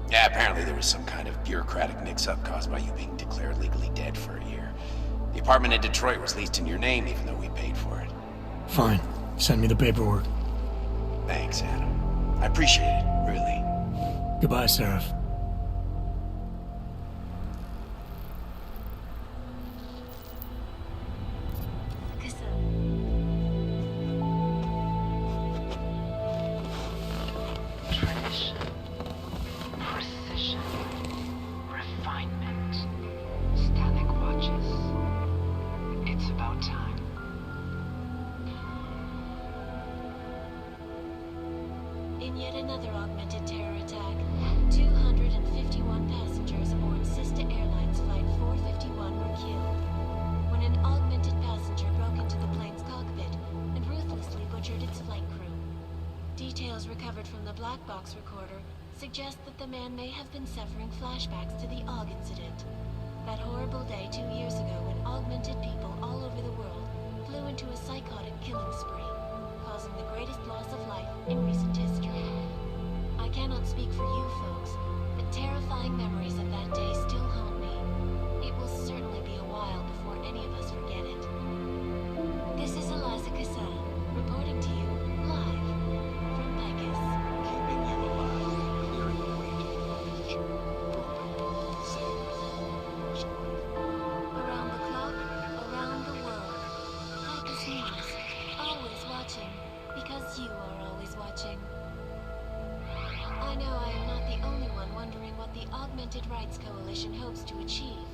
Yeah, apparently there was some kind of bureaucratic mix-up caused by you being declared legally dead for a year. The apartment in Detroit was leased in your name even though we paid for it. Fine. Send me the paperwork. Thanks, Adam. I appreciate it, really. Goodbye, Seraph. In yet another augmented terror attack, 251 passengers aboard Sister Airlines Flight 451 were killed when an augmented passenger broke into the plane's cockpit and ruthlessly butchered its flight crew. Details recovered from the black box recorder suggest that the man may have been suffering flashbacks to the Aug incident. That horrible day 2 years ago when augmented people all over the world flew into a psychotic killing spree, causing the greatest loss of life in recent history. I cannot speak for you folks, but terrifying memories of that day still haunt me. It will certainly be a while before any of us forget it. This is Eliza Cassan, reporting to you live from Picus. Keeping you alive, clearing the way to the future, building safe, Around the clock, around the world. Picus News, always watching, because you are always watching. I know I am not the only one wondering what the Augmented Rights Coalition hopes to achieve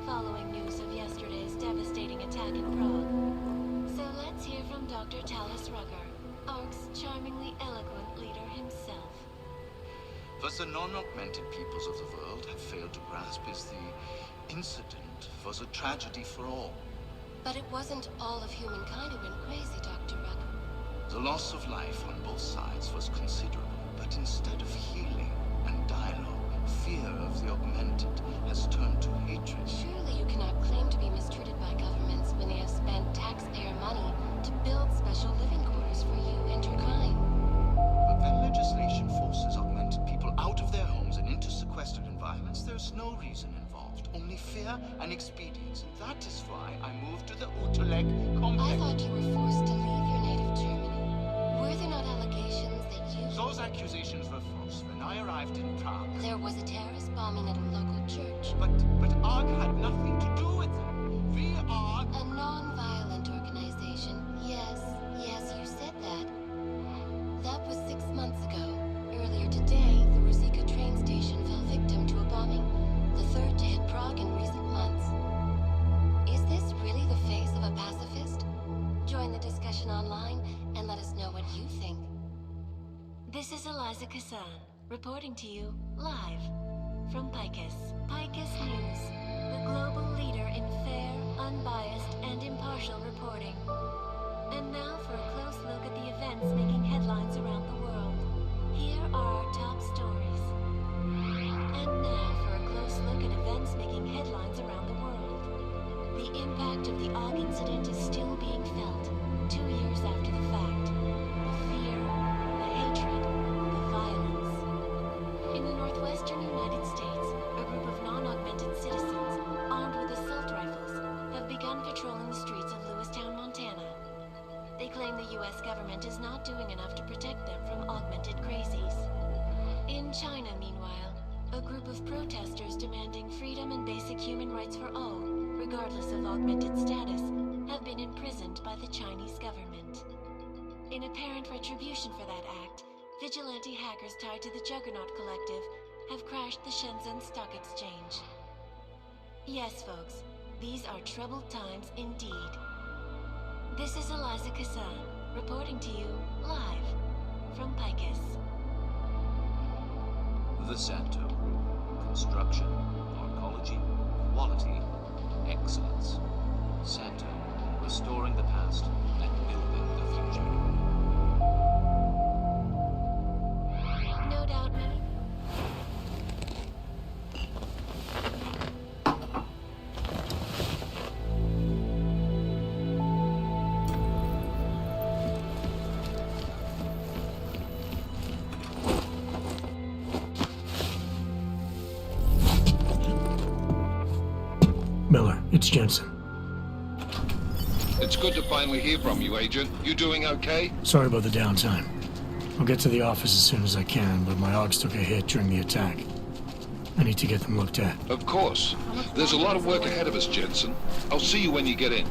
following news of yesterday's devastating attack in Prague. So let's hear from Dr. Talis Rucker, ARC's charmingly eloquent leader himself. What the non-augmented peoples of the world have failed to grasp is the incident was a tragedy for all. But it wasn't all of humankind who went crazy, Dr. Rucker. The loss of life on both sides was considerable, but instead of healing and dialogue, fear of the augmented has turned to hatred. Surely you cannot claim to be mistreated by governments when they have spent taxpayer money to build special living quarters for you and your kind. But when legislation forces augmented people out of their homes and into sequestered environments, there's no reason involved, only fear and expedience. And that is why I moved to the Uteleg complex. I thought you were forced to leave your native Germany. Were there not allegations that you... Those accusations were false. When I arrived in Prague... There was a terrorist bombing at a local church. But ARC had nothing to do with it. We are... A non-violent organization. Yes, you said that. That was 6 months ago. Earlier today, the Ruzicka train station fell victim to a bombing. The third to hit Prague in recent months. Is this really the face of a pacifist? Join the discussion online and let us know what you think. This is Eliza Cassan, reporting to you live from Picus. Picus News, the global leader in fair, unbiased, and impartial reporting. And now for a close look at the events making headlines around the world. Here are our top stories. And now for a close look at events making headlines around the world. The impact of the Aug incident is still being felt, 2 years after the fact. The fear, the hatred, the violence. In the northwestern United States, a group of non-augmented citizens, armed with assault rifles, have begun patrolling the streets of Lewistown, Montana. They claim the U.S. government is not doing enough to protect them from augmented crazies. In China, meanwhile, a group of protesters demanding freedom and basic human rights for all, regardless of augmented status, have been imprisoned by the Chinese government. In apparent retribution for that act, vigilante hackers tied to the Juggernaut Collective have crashed the Shenzhen Stock Exchange. Yes, folks, these are troubled times indeed. This is Eliza Cassan, reporting to you live from Picus. The Santo Group. Construction, arcology, quality, excellence. Santo, restoring the past and building the future. No doubt many... Miller, it's Jensen. It's good to finally hear from you, Agent. You doing okay? Sorry about the downtime. I'll get to the office as soon as I can, but my Augs took a hit during the attack. I need to get them looked at. Of course. There's a lot of work ahead of us, Jensen. I'll see you when you get in.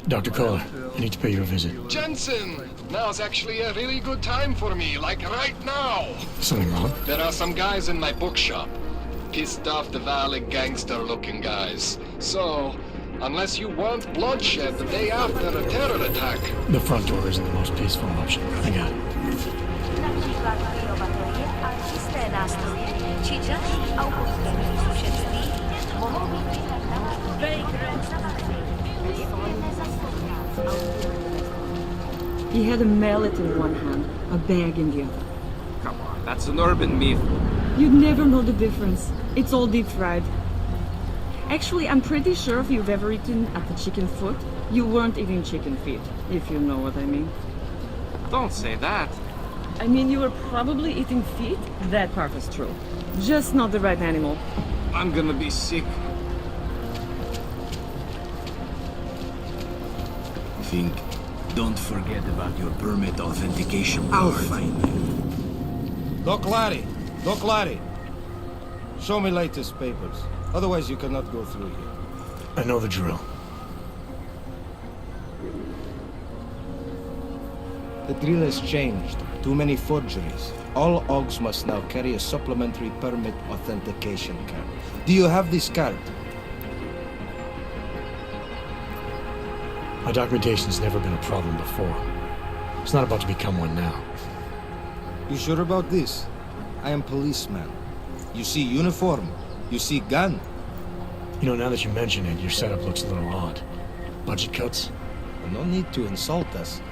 Dr. Kohler, I need to pay you a visit. Jensen! Now's actually a really good time for me, like right now! Something wrong? There are some guys in my bookshop. Pissed off the Valley gangster-looking guys. So, unless you want bloodshed the day after a terror attack... The front door isn't the most peaceful option. I got it. He had a mallet in one hand, a bag in the other. Come on, that's an urban myth. You'd never know the difference. It's all deep fried. Actually, I'm pretty sure if you've ever eaten at the chicken foot, you weren't eating chicken feet, if you know what I mean. Don't say that. I mean, you were probably eating feet? That part is true. Just not the right animal. I'm gonna be sick. Think, don't forget about your permit authentication card. I'll find you. Doc Larry! Show me latest papers. Otherwise you cannot go through here. I know the drill. The drill has changed. Too many forgeries. All Augs must now carry a supplementary permit authentication card. Do you have this card? My documentation's never been a problem before. It's not about to become one now. You sure about this? I am policeman. You see uniform. You see gun. You know, now that you mention it, your setup looks a little odd. Budget cuts? No need to insult us.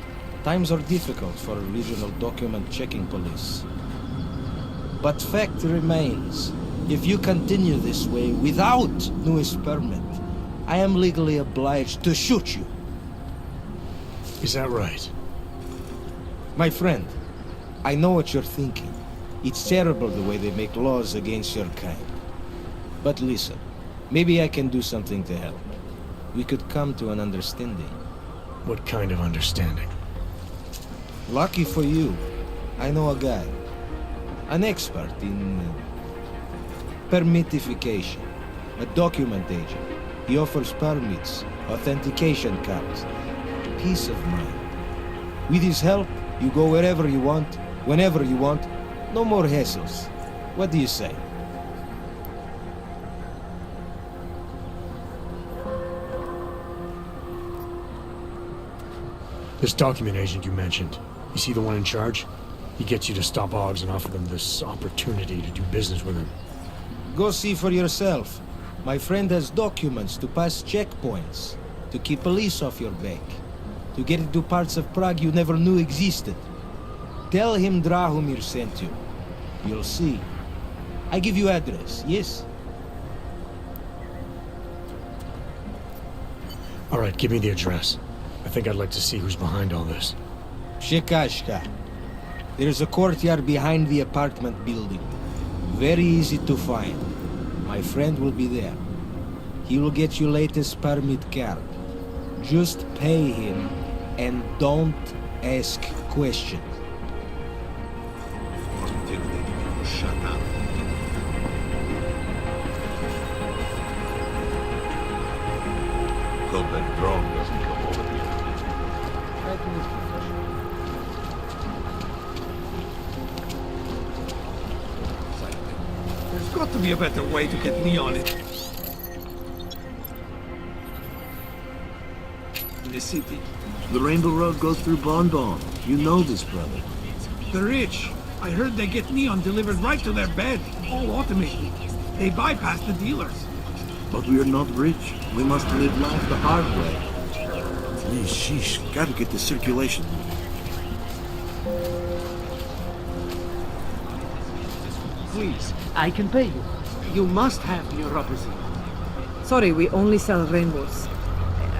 Times are difficult for a regional document checking police. But fact remains, if you continue this way without newest permit, I am legally obliged to shoot you. Is that right? My friend, I know what you're thinking. It's terrible the way they make laws against your kind. But listen, maybe I can do something to help. We could come to an understanding. What kind of understanding? Lucky for you, I know a guy. An expert in permitification. A document agent. He offers permits, authentication cards, peace of mind. With his help, you go wherever you want, whenever you want. No more hassles. What do you say? This document agent you mentioned, you see the one in charge? He gets you to stop Augs and offer them this opportunity to do business with him. Go see for yourself. My friend has documents to pass checkpoints, to keep police off your back, to get into parts of Prague you never knew existed. Tell him Drahomir sent you. You'll see. I give you address, yes? All right, give me the address. I think I'd like to see who's behind all this. Shekashka. There's a courtyard behind the apartment building. Very easy to find. My friend will be there. He will get you latest permit card. Just pay him and don't ask questions. Until they become shut up. Hope that drone doesn't come over here. got to be a better way to get me on it. In the city. The Rainbow Road goes through Bonbon. You know this, brother. The rich. I heard they get neon delivered right to their bed, all automated. They bypass the dealers. But we're not rich. We must live life the hard way. Sheesh, gotta get the circulation moving. Please, I can pay you. You must have neuropathy. Sorry, we only sell rainbows.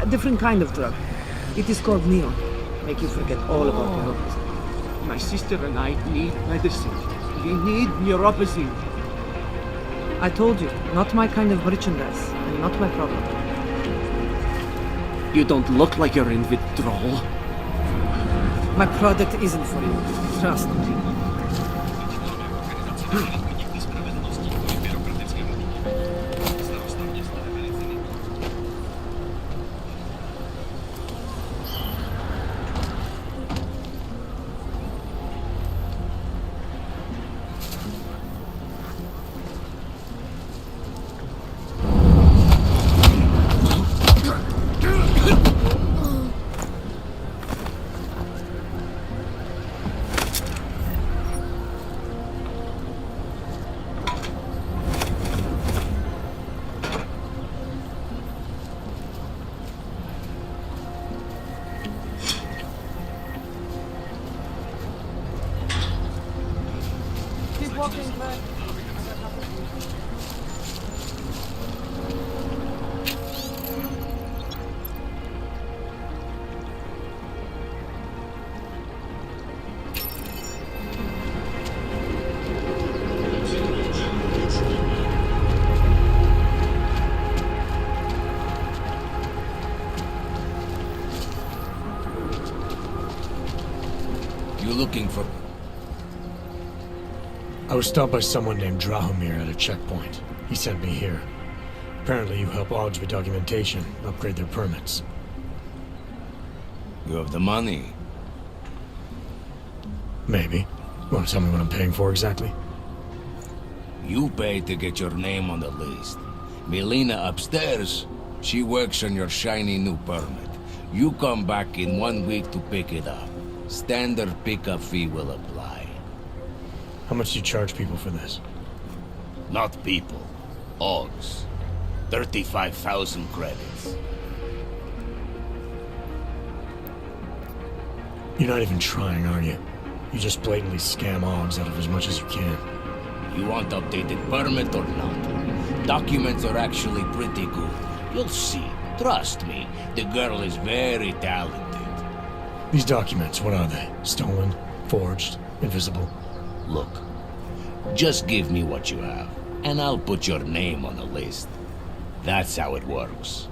A different kind of drug. It is called neon. Make you forget all about neuropathy. My sister and I need medicine. We need neuropathy. I told you, not my kind of merchandise, and not my problem. You don't look like you're in withdrawal. My product isn't for you. Trust me. Looking for... I was stopped by someone named Drahomir at a checkpoint. He sent me here. Apparently you help Augs with documentation, upgrade their permits. You have the money? Maybe. Want to tell me what I'm paying for exactly? You pay to get your name on the list. Melina upstairs, she works on your shiny new permit. You come back in 1 week to pick it up. Standard pickup fee will apply. How much do you charge people for this? Not people. Augs. 35,000 credits. You're not even trying, are you? You just blatantly scam Augs out of as much as you can. You want updated permit or not? Documents are actually pretty good. You'll see. Trust me, the girl is very talented. These documents, what are they? Stolen? Forged? Invisible? Look, just give me what you have, and I'll put your name on the list. That's how it works.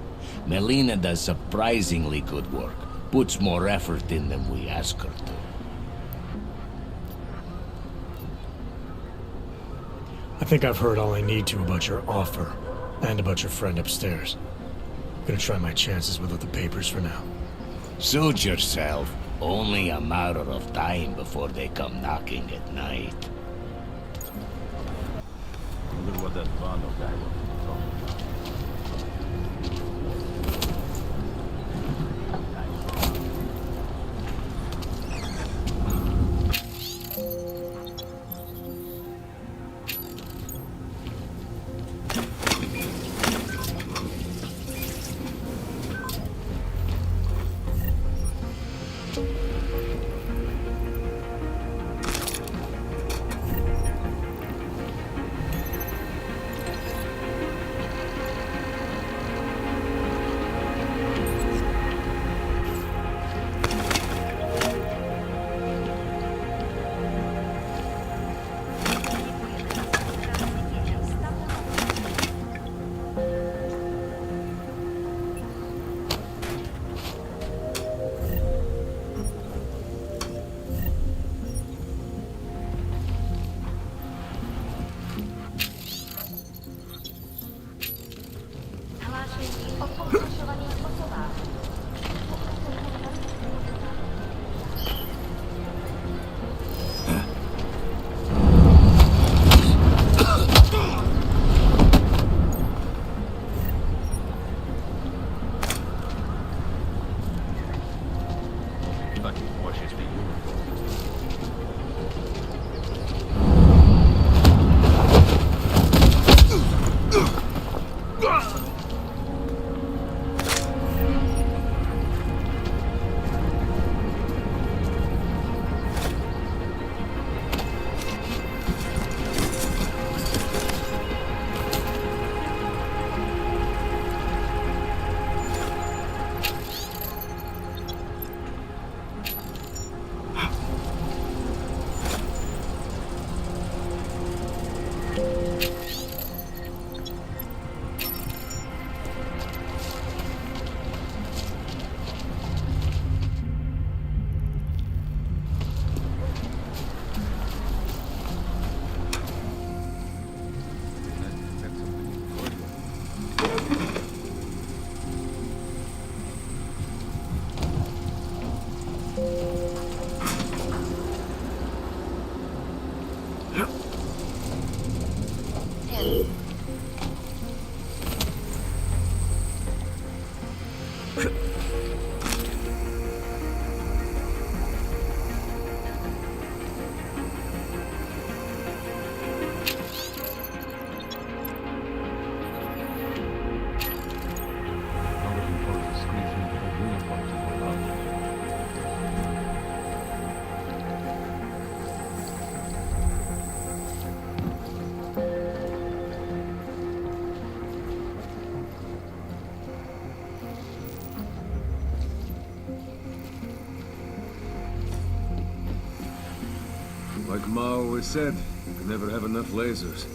Melina does surprisingly good work. Puts more effort in than we ask her to. I think I've heard all I need to about your offer, and about your friend upstairs. I'm gonna try my chances without the papers for now. Suit yourself. Only a matter of time before they come knocking at night. Wonder what that Vano guy was talking about. Like Ma always said, you can never have enough lasers.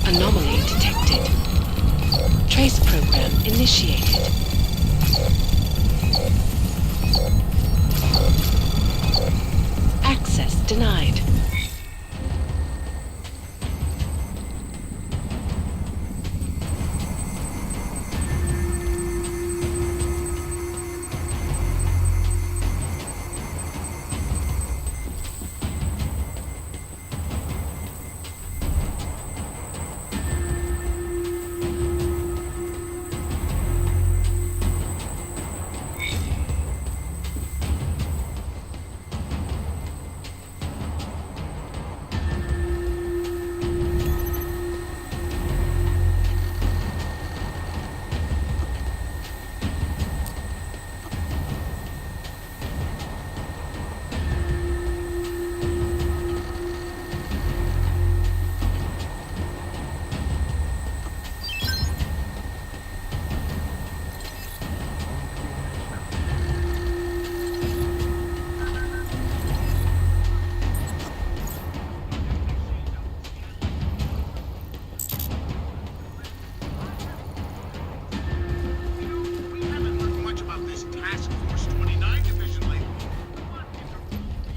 Anomaly detected. Trace program initiated. Access denied.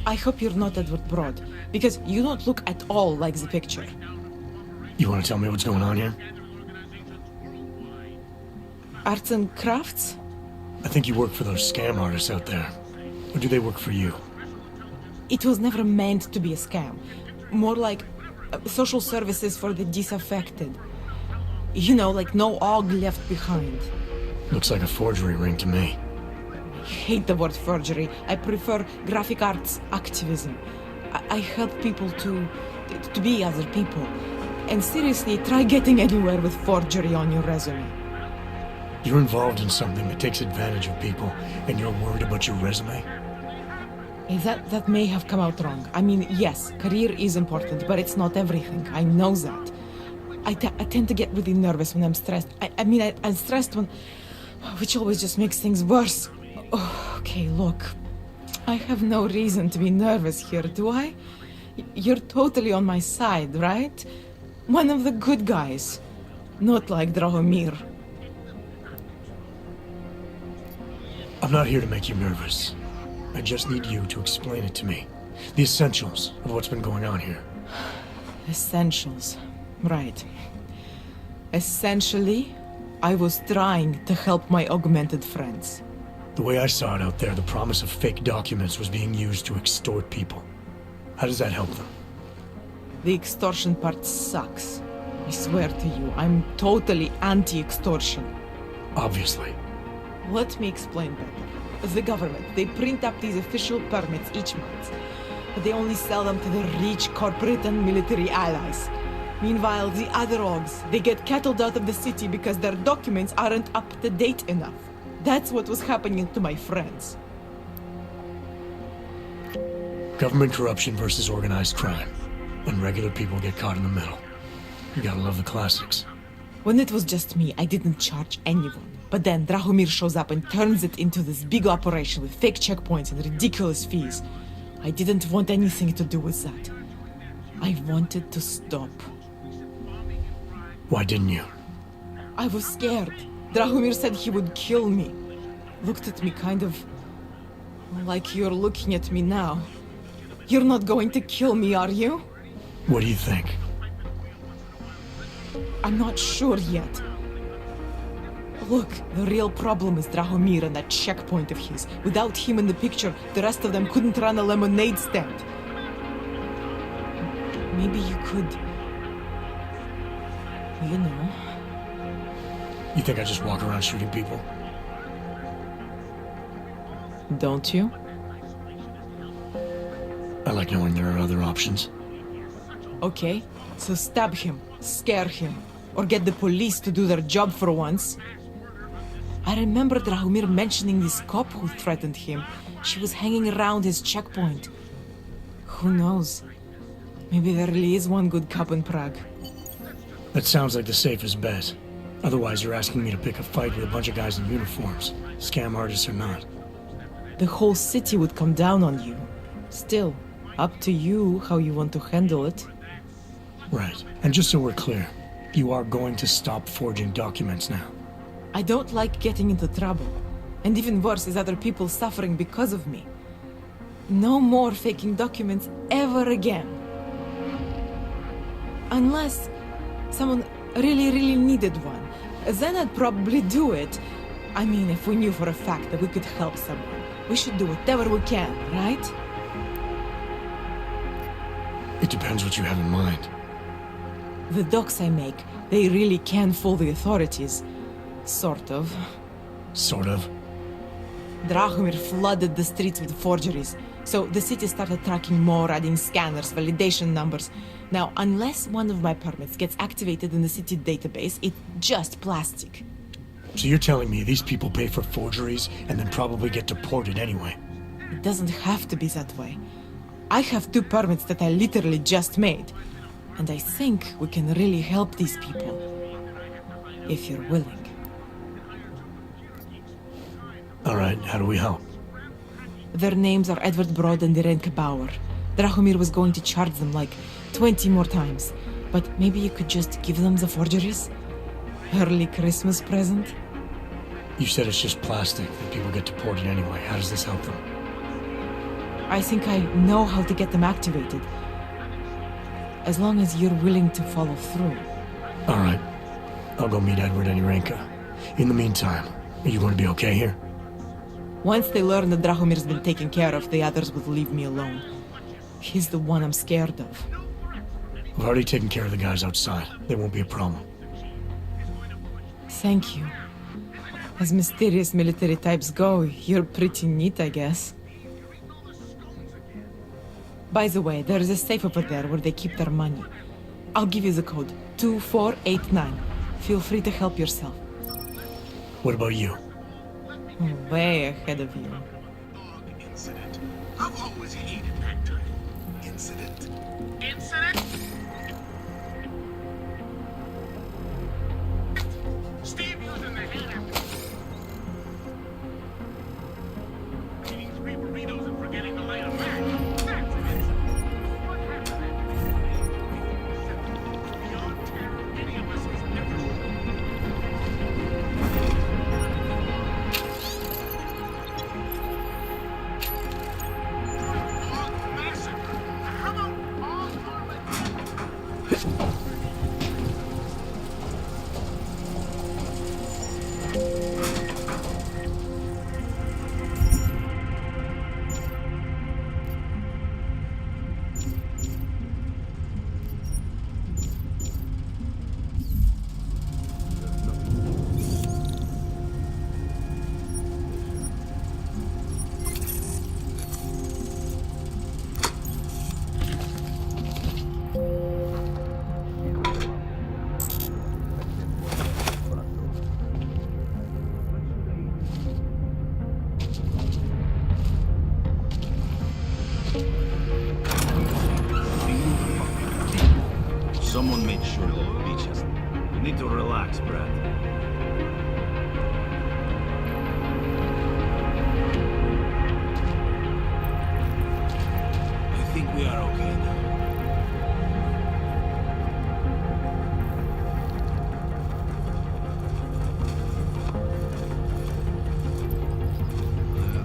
I hope you're not Edward Broad, because you don't look at all like the picture. You want to tell me what's going on here? Arts and crafts? I think you work for those scam artists out there. Or do they work for you? It was never meant to be a scam. More like social services for the disaffected. You know, like no og left behind. Looks like a forgery ring to me. I hate the word forgery. I prefer graphic arts activism. I help people to be other people. And seriously, try getting anywhere with forgery on your resume. You're involved in something that takes advantage of people, and you're worried about your resume? That may have come out wrong. I mean, yes, career is important, but it's not everything. I know that. I tend to get really nervous when I'm stressed. I'm stressed when... which always just makes things worse. Oh, okay, look. I have no reason to be nervous here, do I? You're totally on my side, right? One of the good guys. Not like Drahomir. I'm not here to make you nervous. I just need you to explain it to me. The essentials of what's been going on here. Essentials. Right. Essentially, I was trying to help my augmented friends. The way I saw it out there, the promise of fake documents was being used to extort people. How does that help them? The extortion part sucks. I swear to you, I'm totally anti-extortion. Obviously. Let me explain better. The government, they print up these official permits each month, but they only sell them to the rich corporate and military allies. Meanwhile, the other orgs, they get cattled out of the city because their documents aren't up to date enough. That's what was happening to my friends. Government corruption versus organized crime. And regular people get caught in the middle. You gotta love the classics. When it was just me, I didn't charge anyone. But then Drahomir shows up and turns it into this big operation with fake checkpoints and ridiculous fees. I didn't want anything to do with that. I wanted to stop. Why didn't you? I was scared. Drahomir said he would kill me. Looked at me kind of... like you're looking at me now. You're not going to kill me, are you? What do you think? I'm not sure yet. Look, the real problem is Drahomir and that checkpoint of his. Without him in the picture, the rest of them couldn't run a lemonade stand. Maybe you could... you know... You think I just walk around shooting people? Don't you? I like knowing there are other options. Okay, so stab him, scare him, or get the police to do their job for once. I remember Drahomir mentioning this cop who threatened him. She was hanging around his checkpoint. Who knows? Maybe there really is one good cop in Prague. That sounds like the safest bet. Otherwise, you're asking me to pick a fight with a bunch of guys in uniforms, scam artists or not. The whole city would come down on you. Still, up to you how you want to handle it. Right. And just so we're clear, you are going to stop forging documents now. I don't like getting into trouble. And even worse is other people suffering because of me. No more faking documents ever again. Unless someone really needed one. Then I'd probably do it. I mean, if we knew for a fact that we could help someone. We should do whatever we can, right? It depends what you have in mind. The docs I make, they really can fool the authorities. Sort of. Sort of? Drahomir flooded the streets with forgeries, so the city started tracking more, adding scanners, validation numbers. Now, unless one of my permits gets activated in the city database, it's just plastic. So you're telling me these people pay for forgeries and then probably get deported anyway? It doesn't have to be that way. I have 2 permits that I literally just made. And I think we can really help these people. If you're willing. Alright, how do we help? Their names are Edward Broad and Irenka Bauer. Drahomir was going to charge them like 20 more times. But maybe you could just give them the forgeries? Early Christmas present? You said it's just plastic, that people get deported anyway. How does this help them? I think I know how to get them activated. As long as you're willing to follow through. Alright. I'll go meet Edward and Irenka. In the meantime, are you going to be okay here? Once they learn that Drahomir's been taken care of, the others will leave me alone. He's the one I'm scared of. I've already taken care of the guys outside. They won't be a problem. Thank you. As mysterious military types go, you're pretty neat, I guess. By the way, there is a safe over there where they keep their money. I'll give you the code. 2489. Feel free to help yourself. What about you? Way ahead of you. I've always hated that title. Incident. Incident? Steve using the hand after eating 3 burritos and forgetting to light a match. That's an incident. What happened then? Beyond terror any of us has ever Someone made sure they'll reach us. You need to relax, Brad. I think we are okay now.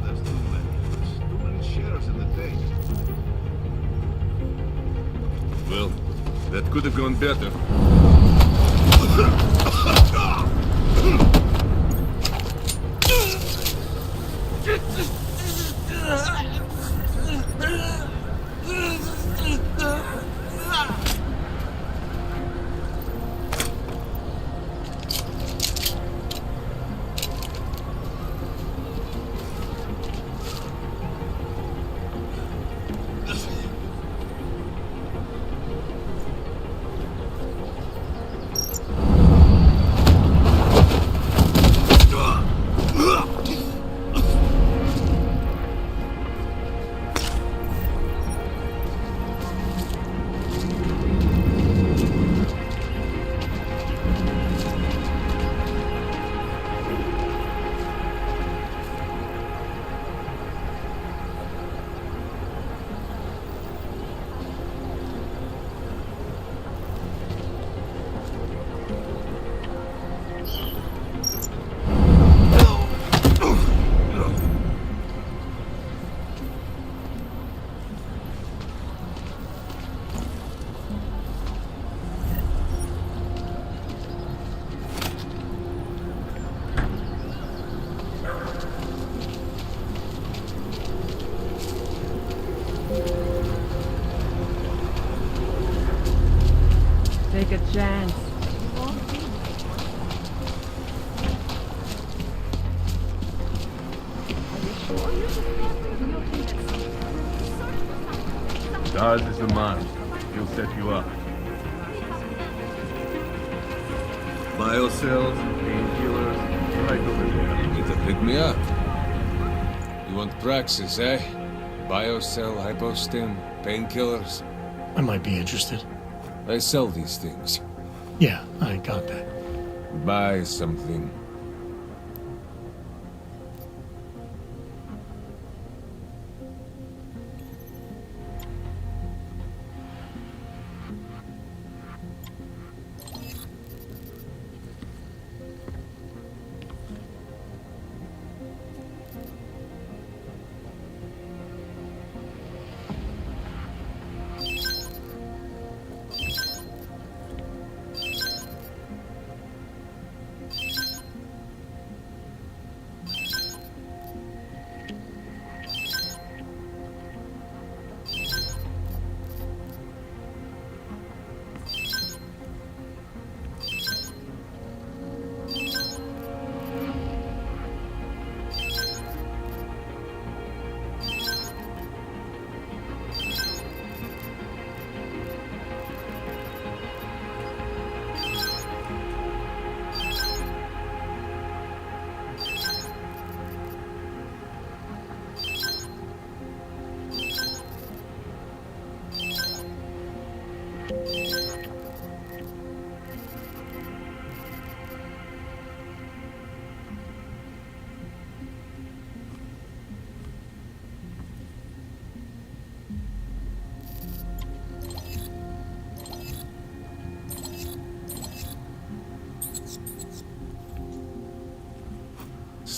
There's too many sheriffs in the day. Well, that could have gone better. Take a chance. Daz is the man. He'll set you up. Biocells, painkillers, right over there. You need to pick me up. You want praxis, eh? Biocell, hypostim, painkillers. I might be interested. I sell these things. Yeah, I got that. Buy something.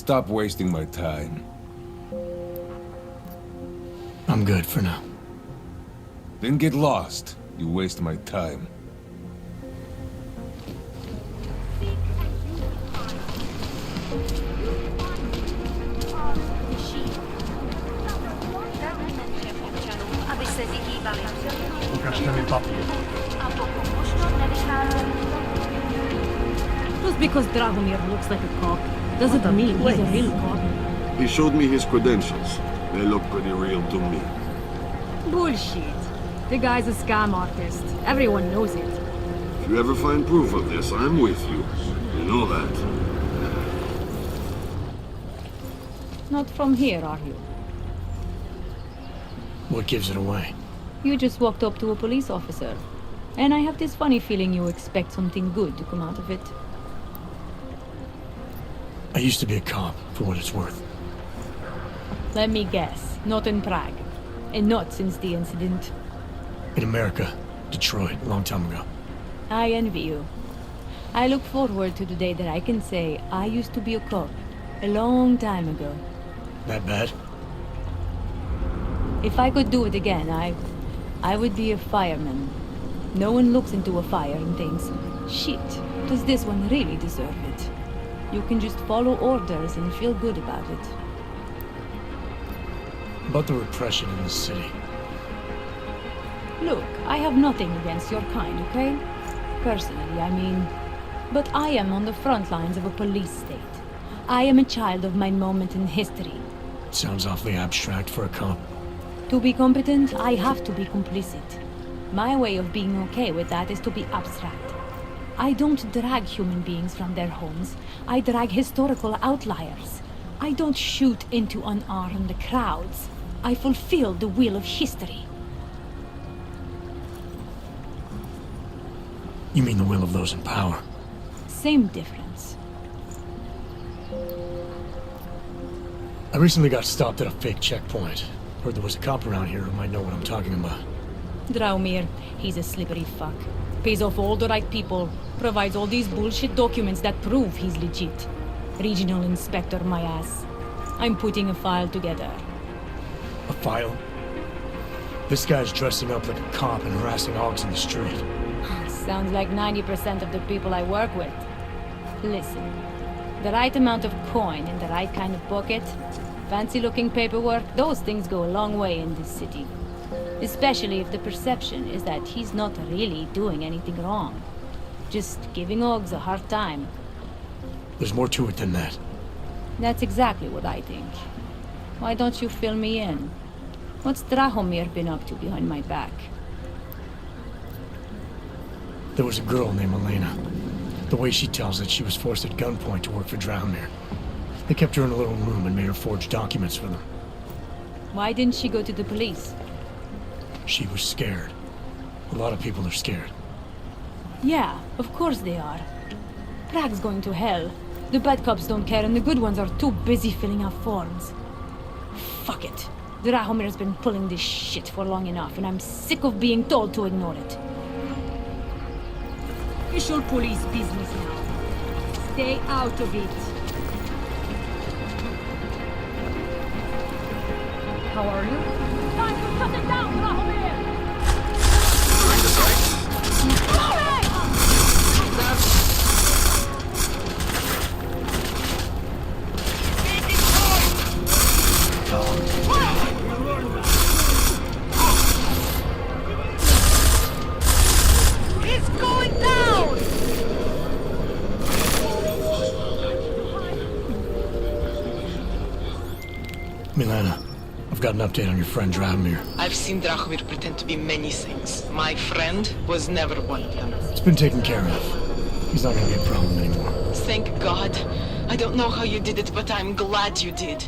stop wasting my time. I'm good for now. Then get lost. You waste my time. Aby se vyhýbali. Ukažte mi papír. A pokud možno nenechávali. Just because Dragomir looks like a cop doesn't mean he's a real cop. He showed me his credentials. They look pretty real to me. Bullshit. The guy's a scam artist. Everyone knows it. If you ever find proof of this, I'm with you. You know that. Not from here, are you? What gives it away? You just walked up to a police officer. And I have this funny feeling you expect something good to come out of it. I used to be a cop, for what it's worth. Let me guess. Not in Prague. And not since the incident. In America. Detroit, a long time ago. I envy you. I look forward to the day that I can say I used to be a cop. A long time ago. That bad? If I could do it again, I would be a fireman. No one looks into a fire and thinks, shit, does this one really deserve it? You can just follow orders and feel good about it. About the repression in this city. Look, I have nothing against your kind, okay? Personally, I mean. But I am on the front lines of a police state. I am a child of my moment in history. Sounds awfully abstract for a cop. To be competent, I have to be complicit. My way of being okay with that is to be abstract. I don't drag human beings from their homes. I drag historical outliers. I don't shoot into unarmed crowds. I fulfill the will of history. You mean the will of those in power? Same difference. I recently got stopped at a fake checkpoint. Heard there was a cop around here who might know what I'm talking about. Draumir, he's a slippery fuck. Pays off all the right people. Provides all these bullshit documents that prove he's legit. Regional inspector, my ass. I'm putting a file together. A file? This guy's dressing up like a cop and harassing hogs in the street. Sounds like 90% of the people I work with. Listen, the right amount of coin in the right kind of pocket, fancy-looking paperwork, those things go a long way in this city. Especially if the perception is that he's not really doing anything wrong. Just giving Oggs a hard time. There's more to it than that. That's exactly what I think. Why don't you fill me in? What's Drahomir been up to behind my back? There was a girl named Elena. The way she tells it, she was forced at gunpoint to work for Drahomir. They kept her in a little room and made her forge documents for them. Why didn't she go to the police? She was scared. A lot of people are scared. Yeah, of course they are. Prague's going to hell. The bad cops don't care and the good ones are too busy filling out forms. Fuck it. Drahomir's been pulling this shit for long enough and I'm sick of being told to ignore it. Official police business now. Stay out of it. How are you? Time to shut it down, Drahomir! Behind the sights? It's going down! Milena, I've got an update on your friend Drahomir. I've seen Drahomir pretend to be many things. My friend was never one of them. It's been taken care of. He's not gonna be a problem anymore. Thank God. I don't know how you did it, but I'm glad you did.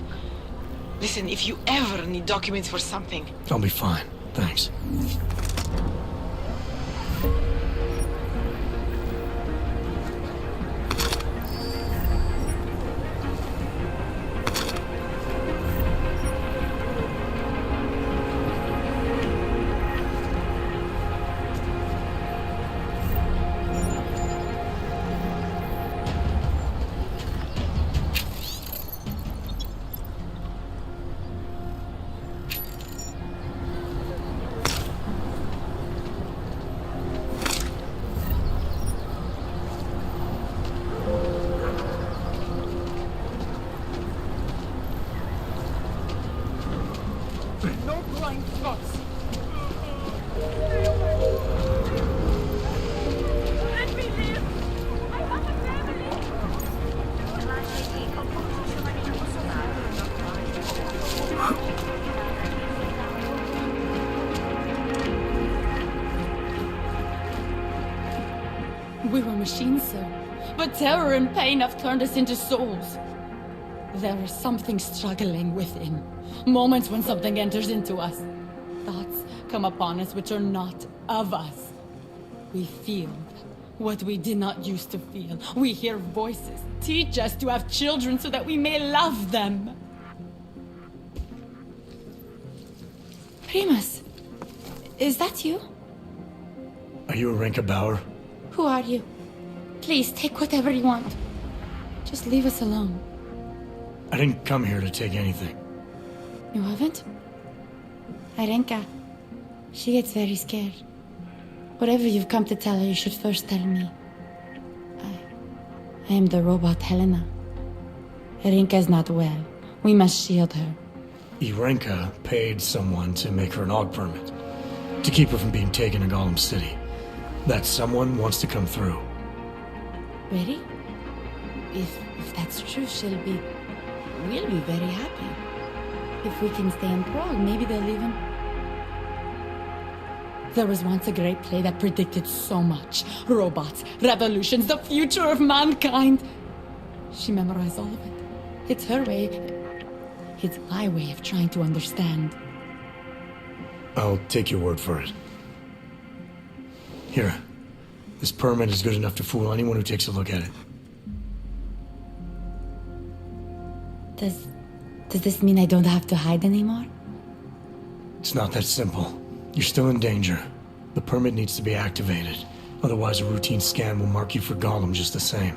Listen, if you ever need documents for something... I'll be fine. Thanks. No blind spots. Let me live! I have a family! We were machines, sir. But terror and pain have turned us into souls. There is something struggling within. Moments when something enters into us. Thoughts come upon us which are not of us. We feel what we did not used to feel. We hear voices. Teach us to have children so that we may love them. Primus, is that you? Are you Arinka Bauer? Who are you? Please, take whatever you want. Just leave us alone. I didn't come here to take anything. You haven't? Arenka, she gets very scared. Whatever you've come to tell her, you should first tell me. I am the robot Helena. Arenka is not well. We must shield her. Irenka paid someone to make her an AUG permit. To keep her from being taken to Golem City. That someone wants to come through. Really? If that's true, we'll be very happy. If we can stay in Prague, maybe they'll even... There was once a great play that predicted so much. Robots, revolutions, the future of mankind. She memorized all of it. It's her way. It's my way of trying to understand. I'll take your word for it. Here. This permit is good enough to fool anyone who takes a look at it. Does this mean I don't have to hide anymore? It's not that simple. You're still in danger. The permit needs to be activated. Otherwise, a routine scan will mark you for Golem just the same.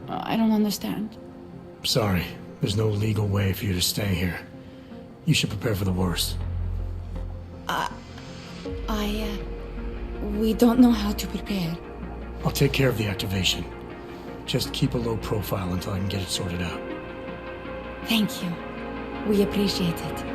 I don't understand. Sorry. There's no legal way for you to stay here. You should prepare for the worst. We don't know how to prepare. I'll take care of the activation. Just keep a low profile until I can get it sorted out. Thank you. We appreciate it.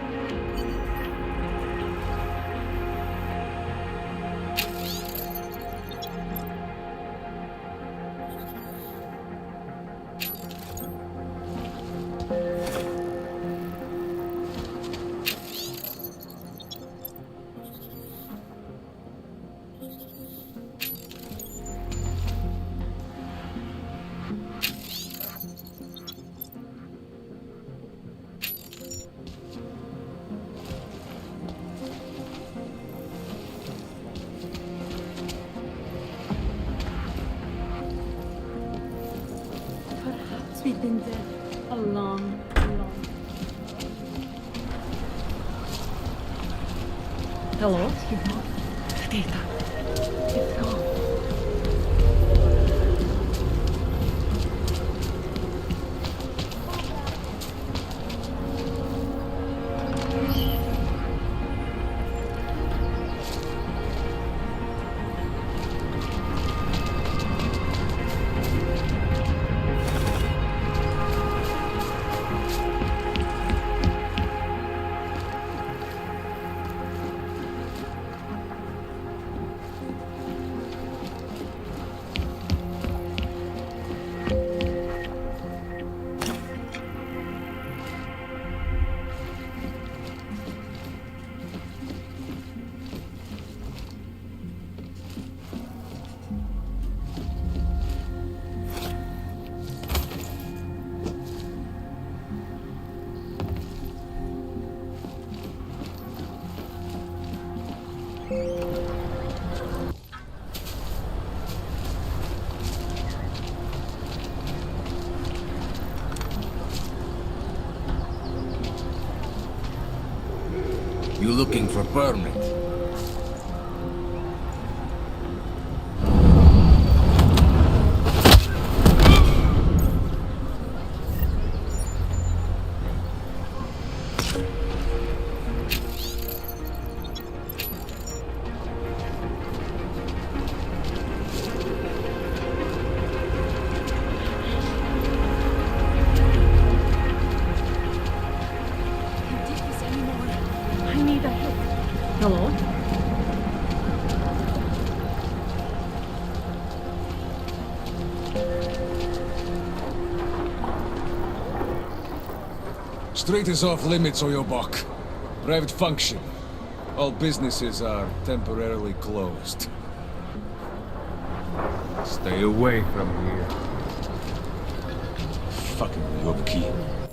We've been dead a long. Hello? Excuse me. Data. It's gone. You looking for permit? the heck? Hello? Street is off limits, Oyobok. Private function. All businesses are temporarily closed. Stay away from here. Fucking Yobki.